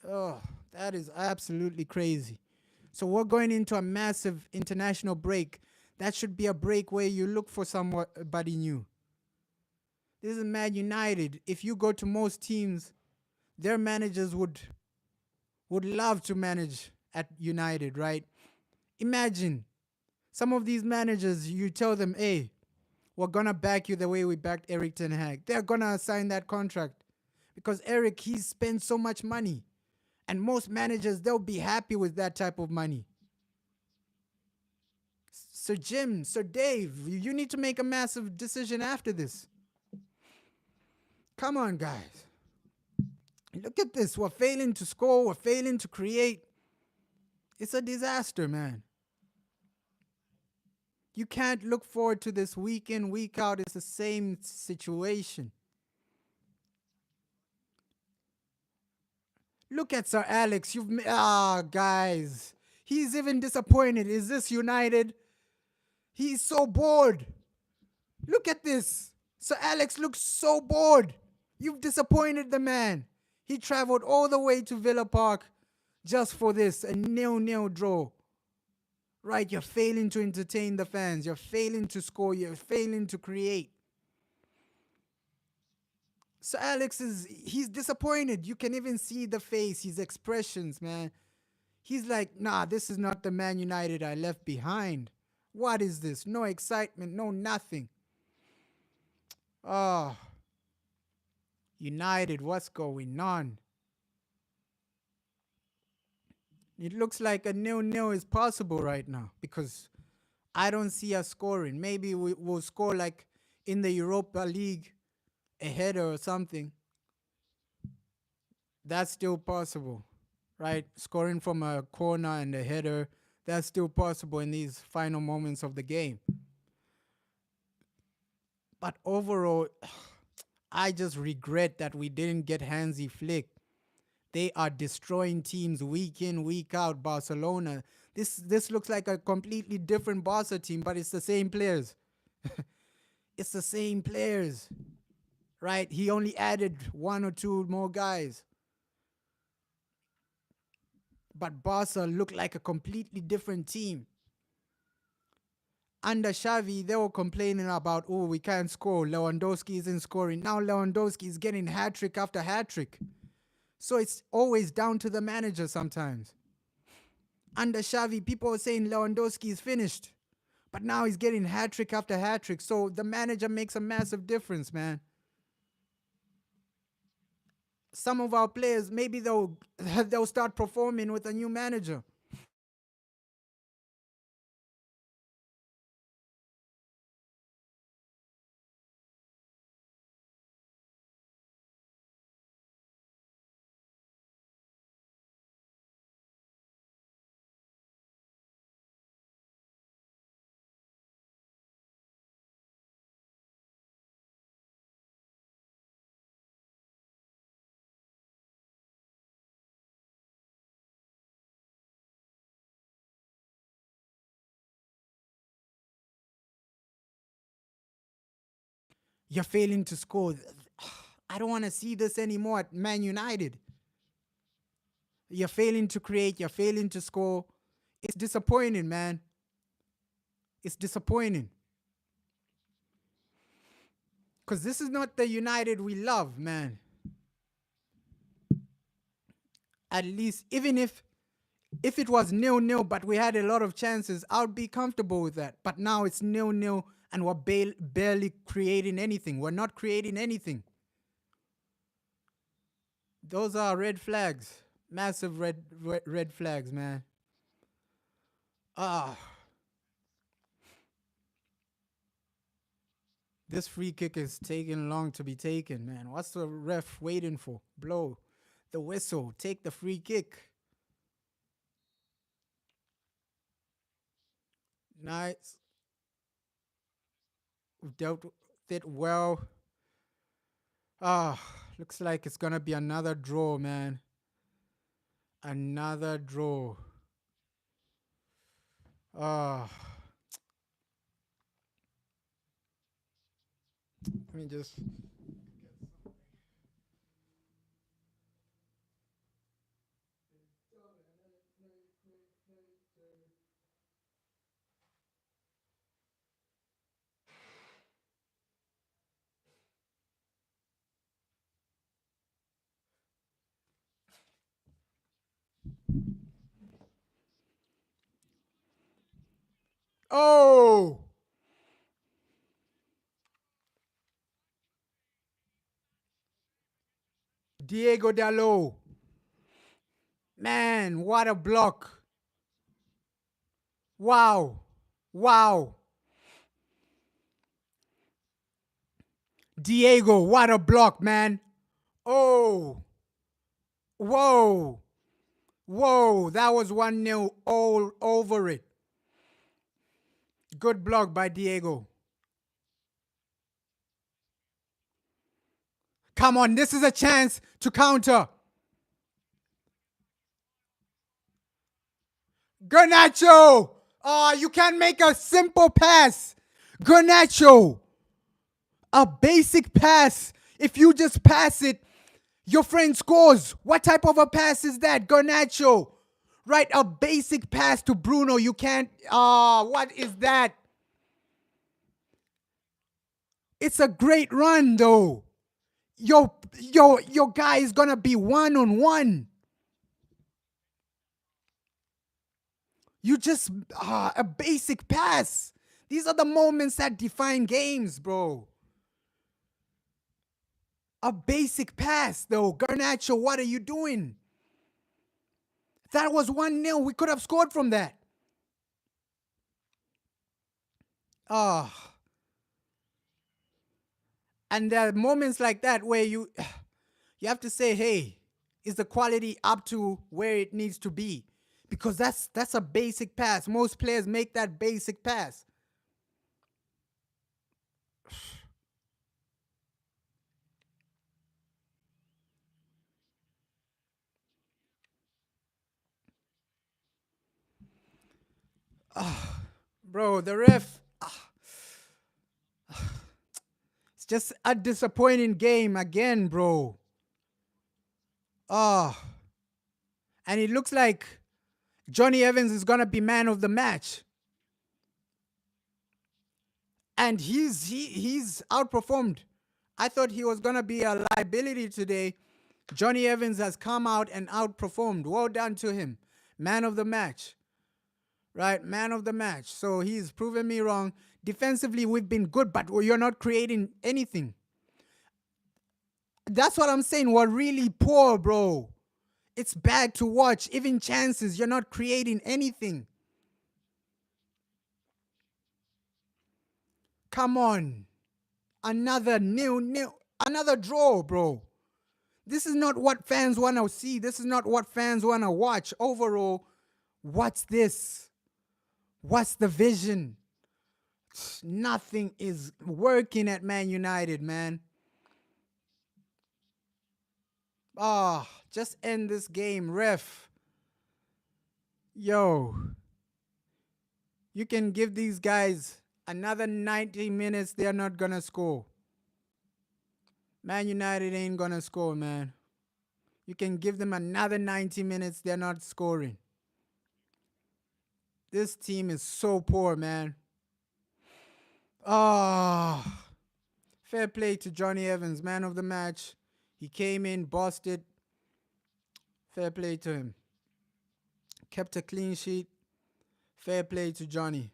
Oh, that is absolutely crazy. So we're going into a massive international break. That should be a break where you look for somebody new. This is Man United. If you go to most teams, their managers would love to manage at United, right? Imagine some of these managers, you tell them, hey, we're going to back you the way we backed Eric Ten Hag. They're going to sign that contract because Eric, he's spent so much money. And most managers, they'll be happy with that type of money. Sir Jim, Sir Dave, you need to make a massive decision after this. Come on, guys. Look at this. We're failing to score. We're failing to create. It's a disaster, man. You can't look forward to this week in, week out. It's the same situation. Look at Sir Alex. Guys. He's even disappointed. Is this United? He's so bored. Look at this. Sir Alex looks so bored. You've disappointed the man. He traveled all the way to Villa Park just for this, a 0-0 draw. Right, you're failing to entertain the fans. You're failing to score. You're failing to create. So Alex he's disappointed. You can even see the face, his expressions, man. He's like, nah, this is not the Man United I left behind. What is this? No excitement, no nothing. Oh, United, what's going on? It looks like a 0-0 is possible right now because I don't see us scoring. Maybe we'll score like in the Europa League, a header or something. That's still possible, right? Scoring from a corner and a header, that's still possible in these final moments of the game. But overall, I just regret that we didn't get Hansi Flick. They are destroying teams week in, week out. Barcelona. This looks like a completely different Barca team, but it's the same players. It's the same players, right? He only added 1 or 2 more guys. But Barca looked like a completely different team. Under Xavi, they were complaining about, oh, we can't score. Lewandowski isn't scoring. Now Lewandowski is getting hat-trick after hat-trick. So it's always down to the manager sometimes. Under Xavi, people are saying Lewandowski is finished. But now he's getting hat-trick after hat-trick. So the manager makes a massive difference, man. Some of our players, maybe they'll start performing with a new manager. You're failing to score. I don't want to see this anymore at Man United. You're failing to create. You're failing to score. It's disappointing, man. It's disappointing. Because this is not the United we love, man. At least, even if it was 0-0, but we had a lot of chances, I would be comfortable with that. But now it's 0-0, and we're barely creating anything. We're not creating anything. Those are red flags. Massive red flags, man. Ah, this free kick is taking long to be taken, man. What's the ref waiting for? Blow the whistle. Take the free kick. Nice. We've dealt with it well. Ah, looks like it's gonna be another draw, man. Another draw. Ah, let me just. Oh, Diego Dalot. Man, what a block. Wow. Wow. Diego, what a block, man. Oh. Whoa. Whoa. That was 1-0 all over it. Good block by Diego. Come on, this is a chance to counter. Garnacho. Oh, you can't make a simple pass. Garnacho. A basic pass. If you just pass it, your friend scores. What type of a pass is that, Garnacho? Right, a basic pass to Bruno. You can't. What is that? It's a great run, though. Your guy is gonna be 1-on-1. You just a basic pass. These are the moments that define games, bro. A basic pass, though. Garnacho, what are you doing? That was 1-0. We could have scored from that. Ah. And there are moments like that where you have to say, hey, is the quality up to where it needs to be? Because that's a basic pass. Most players make that basic pass. Bro, the ref, it's just a disappointing game again, bro. Ah. And it looks like Johnny Evans is going to be man of the match. And he's outperformed. I thought he was going to be a liability today. Johnny Evans has come out and outperformed. Well done to him. Man of the match. Right? Man of the match. So he's proven me wrong. Defensively, we've been good, but you're not creating anything. That's what I'm saying. We're really poor, bro. It's bad to watch. Even chances, you're not creating anything. Come on. Another nil. Another draw, bro. This is not what fans want to see. This is not what fans want to watch. Overall, what's this? What's the vision? Nothing is working at Man United, man. Just end this game, ref. Yo. You can give these guys another 90 minutes. They're not going to score. Man United ain't gonna score, man. You can give them another 90 minutes, they're not scoring. This team is so poor, man. Ah, fair play to Johnny Evans, man of the match. He came in, bossed it. Fair play to him. Kept a clean sheet. Fair play to Johnny.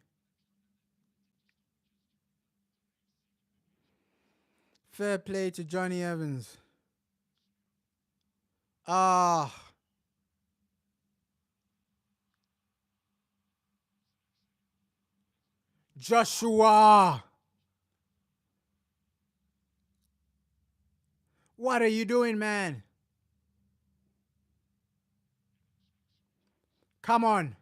Fair play to Johnny Evans. Ah, Joshua. What are you doing, man? Come on.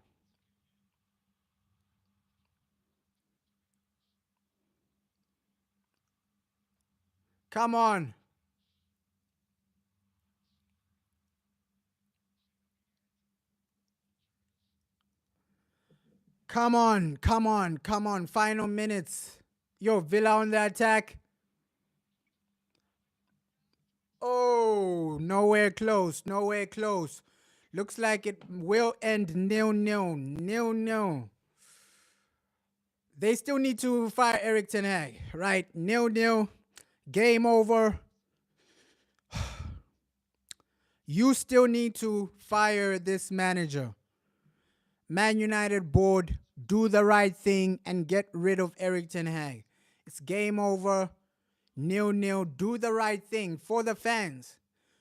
Come on. Come on. Come on. Come on. Final minutes. Yo, Villa on the attack. Oh, nowhere close. Nowhere close. Looks like it will end 0-0. 0-0. They still need to fire Eric Ten Hag, right? 0-0. Game over. You still need to fire this manager. Man United board, do the right thing and get rid of Eric Ten Hag. It's game over. 0-0. Do the right thing for the fans.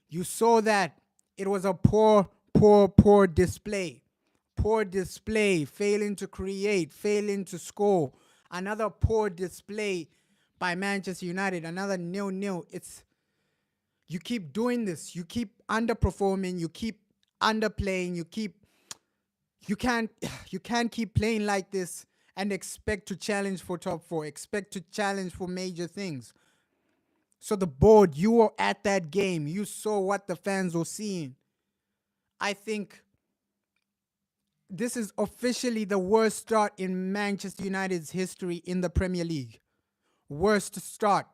You saw that it was a poor display. Poor display, failing to create, failing to score. Another poor display by Manchester United. Another 0-0. You keep doing this. You keep underperforming. You keep underplaying. You can't keep playing like this and expect to challenge for top four. Expect to challenge for major things. So the board, you were at that game. You saw what the fans were seeing. I think this is officially the worst start in Manchester United's history in the Premier League. Worst start.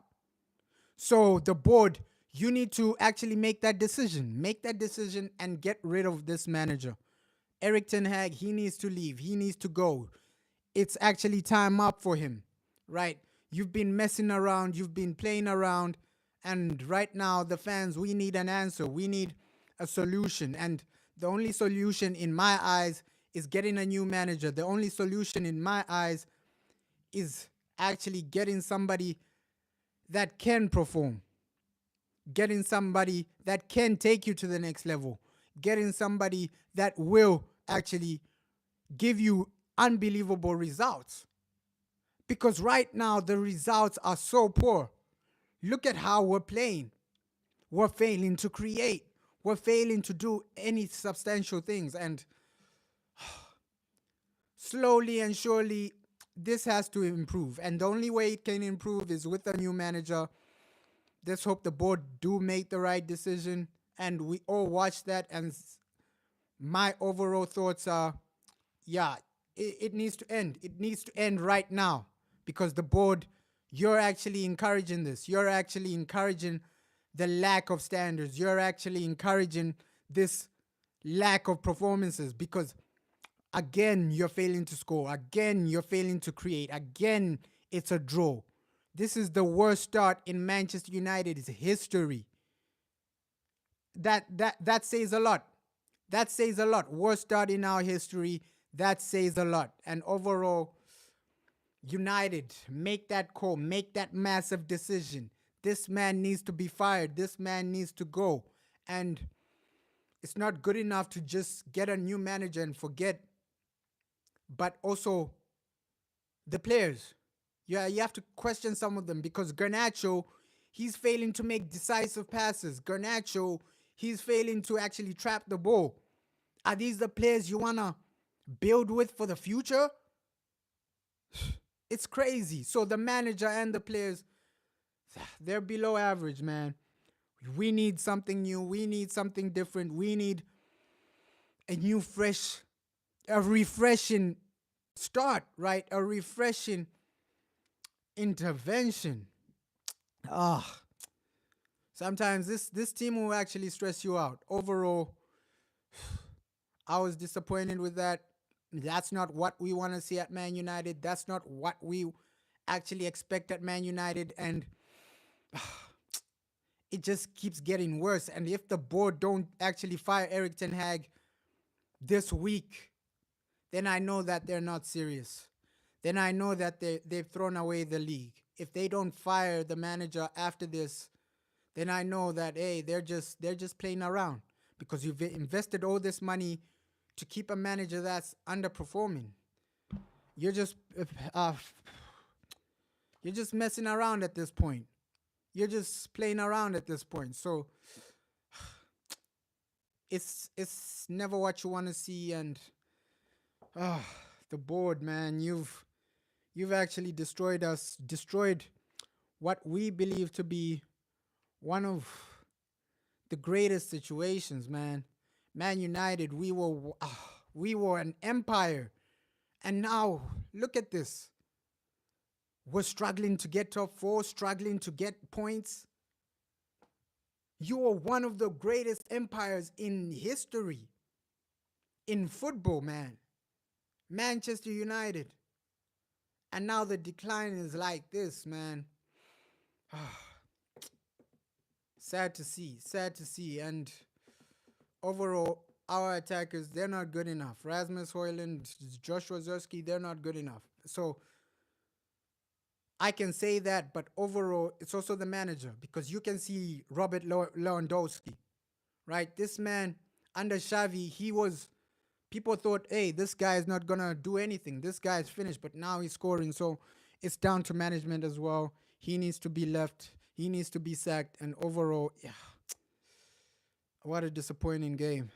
So the board, you need to actually make that decision. Make that decision and get rid of this manager. Eric Ten Hag, he needs to leave. He needs to go. It's actually time up for him, right? You've been messing around. You've been playing around. And right now, the fans, we need an answer. We need a solution. And the only solution in my eyes is getting a new manager. The only solution in my eyes is actually getting somebody that can perform. Getting somebody that can take you to the next level. Getting somebody that will actually give you unbelievable results. Because right now, the results are so poor. Look at how we're playing. We're failing to create. We're failing to do any substantial things. And slowly and surely, this has to improve. And the only way it can improve is with a new manager. Let's hope the board do make the right decision. And we all watch that. And my overall thoughts are, yeah, it needs to end. It needs to end right now. Because the board, you're actually encouraging this. You're actually encouraging the lack of standards. You're actually encouraging this lack of performances because, again, you're failing to score. Again, you're failing to create. Again, it's a draw. This is the worst start in Manchester United's history. That says a lot. That says a lot. Worst start in our history. That says a lot. And overall, United, make that call. Make that massive decision. This man needs to be fired. This man needs to go. And it's not good enough to just get a new manager and forget. But also the players. Yeah, you have to question some of them because Garnacho, he's failing to make decisive passes. Garnacho, he's failing to actually trap the ball. Are these the players you want to build with for the future? It's crazy. So the manager and the players, they're below average, man. We need something new. We need something different. We need a new, fresh, a refreshing start, right? A refreshing intervention. Sometimes this team will actually stress you out. Overall, I was disappointed with that. That's not what we want to see at Man United. That's not what we actually expect at Man United, and it just keeps getting worse. And if the board don't actually fire Eric Ten Hag this week, then I know that they're not serious. Then I know that they've thrown away the league. If they don't fire the manager after this, then I know that hey, they're just playing around because you've invested all this money to keep a manager that's underperforming. You're just uh, you're just messing around at this point. You're just playing around at this point. So it's never what you want to see. And uh, the board, man, you've actually destroyed us, destroyed what we believe to be one of the greatest situations, man. Man United, we were an empire, and now look at this. We're struggling to get top four, struggling to get points. You are one of the greatest empires in history in football, man. Manchester United. And now the decline is like this, man. Sad to see, sad to see. And overall, our attackers, they're not good enough. Rasmus Hoyland, Joshua Zerski, they're not good enough. So I can say that, but overall, it's also the manager because you can see Robert Lewandowski, right? This man, under Xavi, people thought, hey, this guy is not going to do anything. This guy is finished, but now he's scoring. So it's down to management as well. He needs to be left. He needs to be sacked. And overall, yeah, what a disappointing game.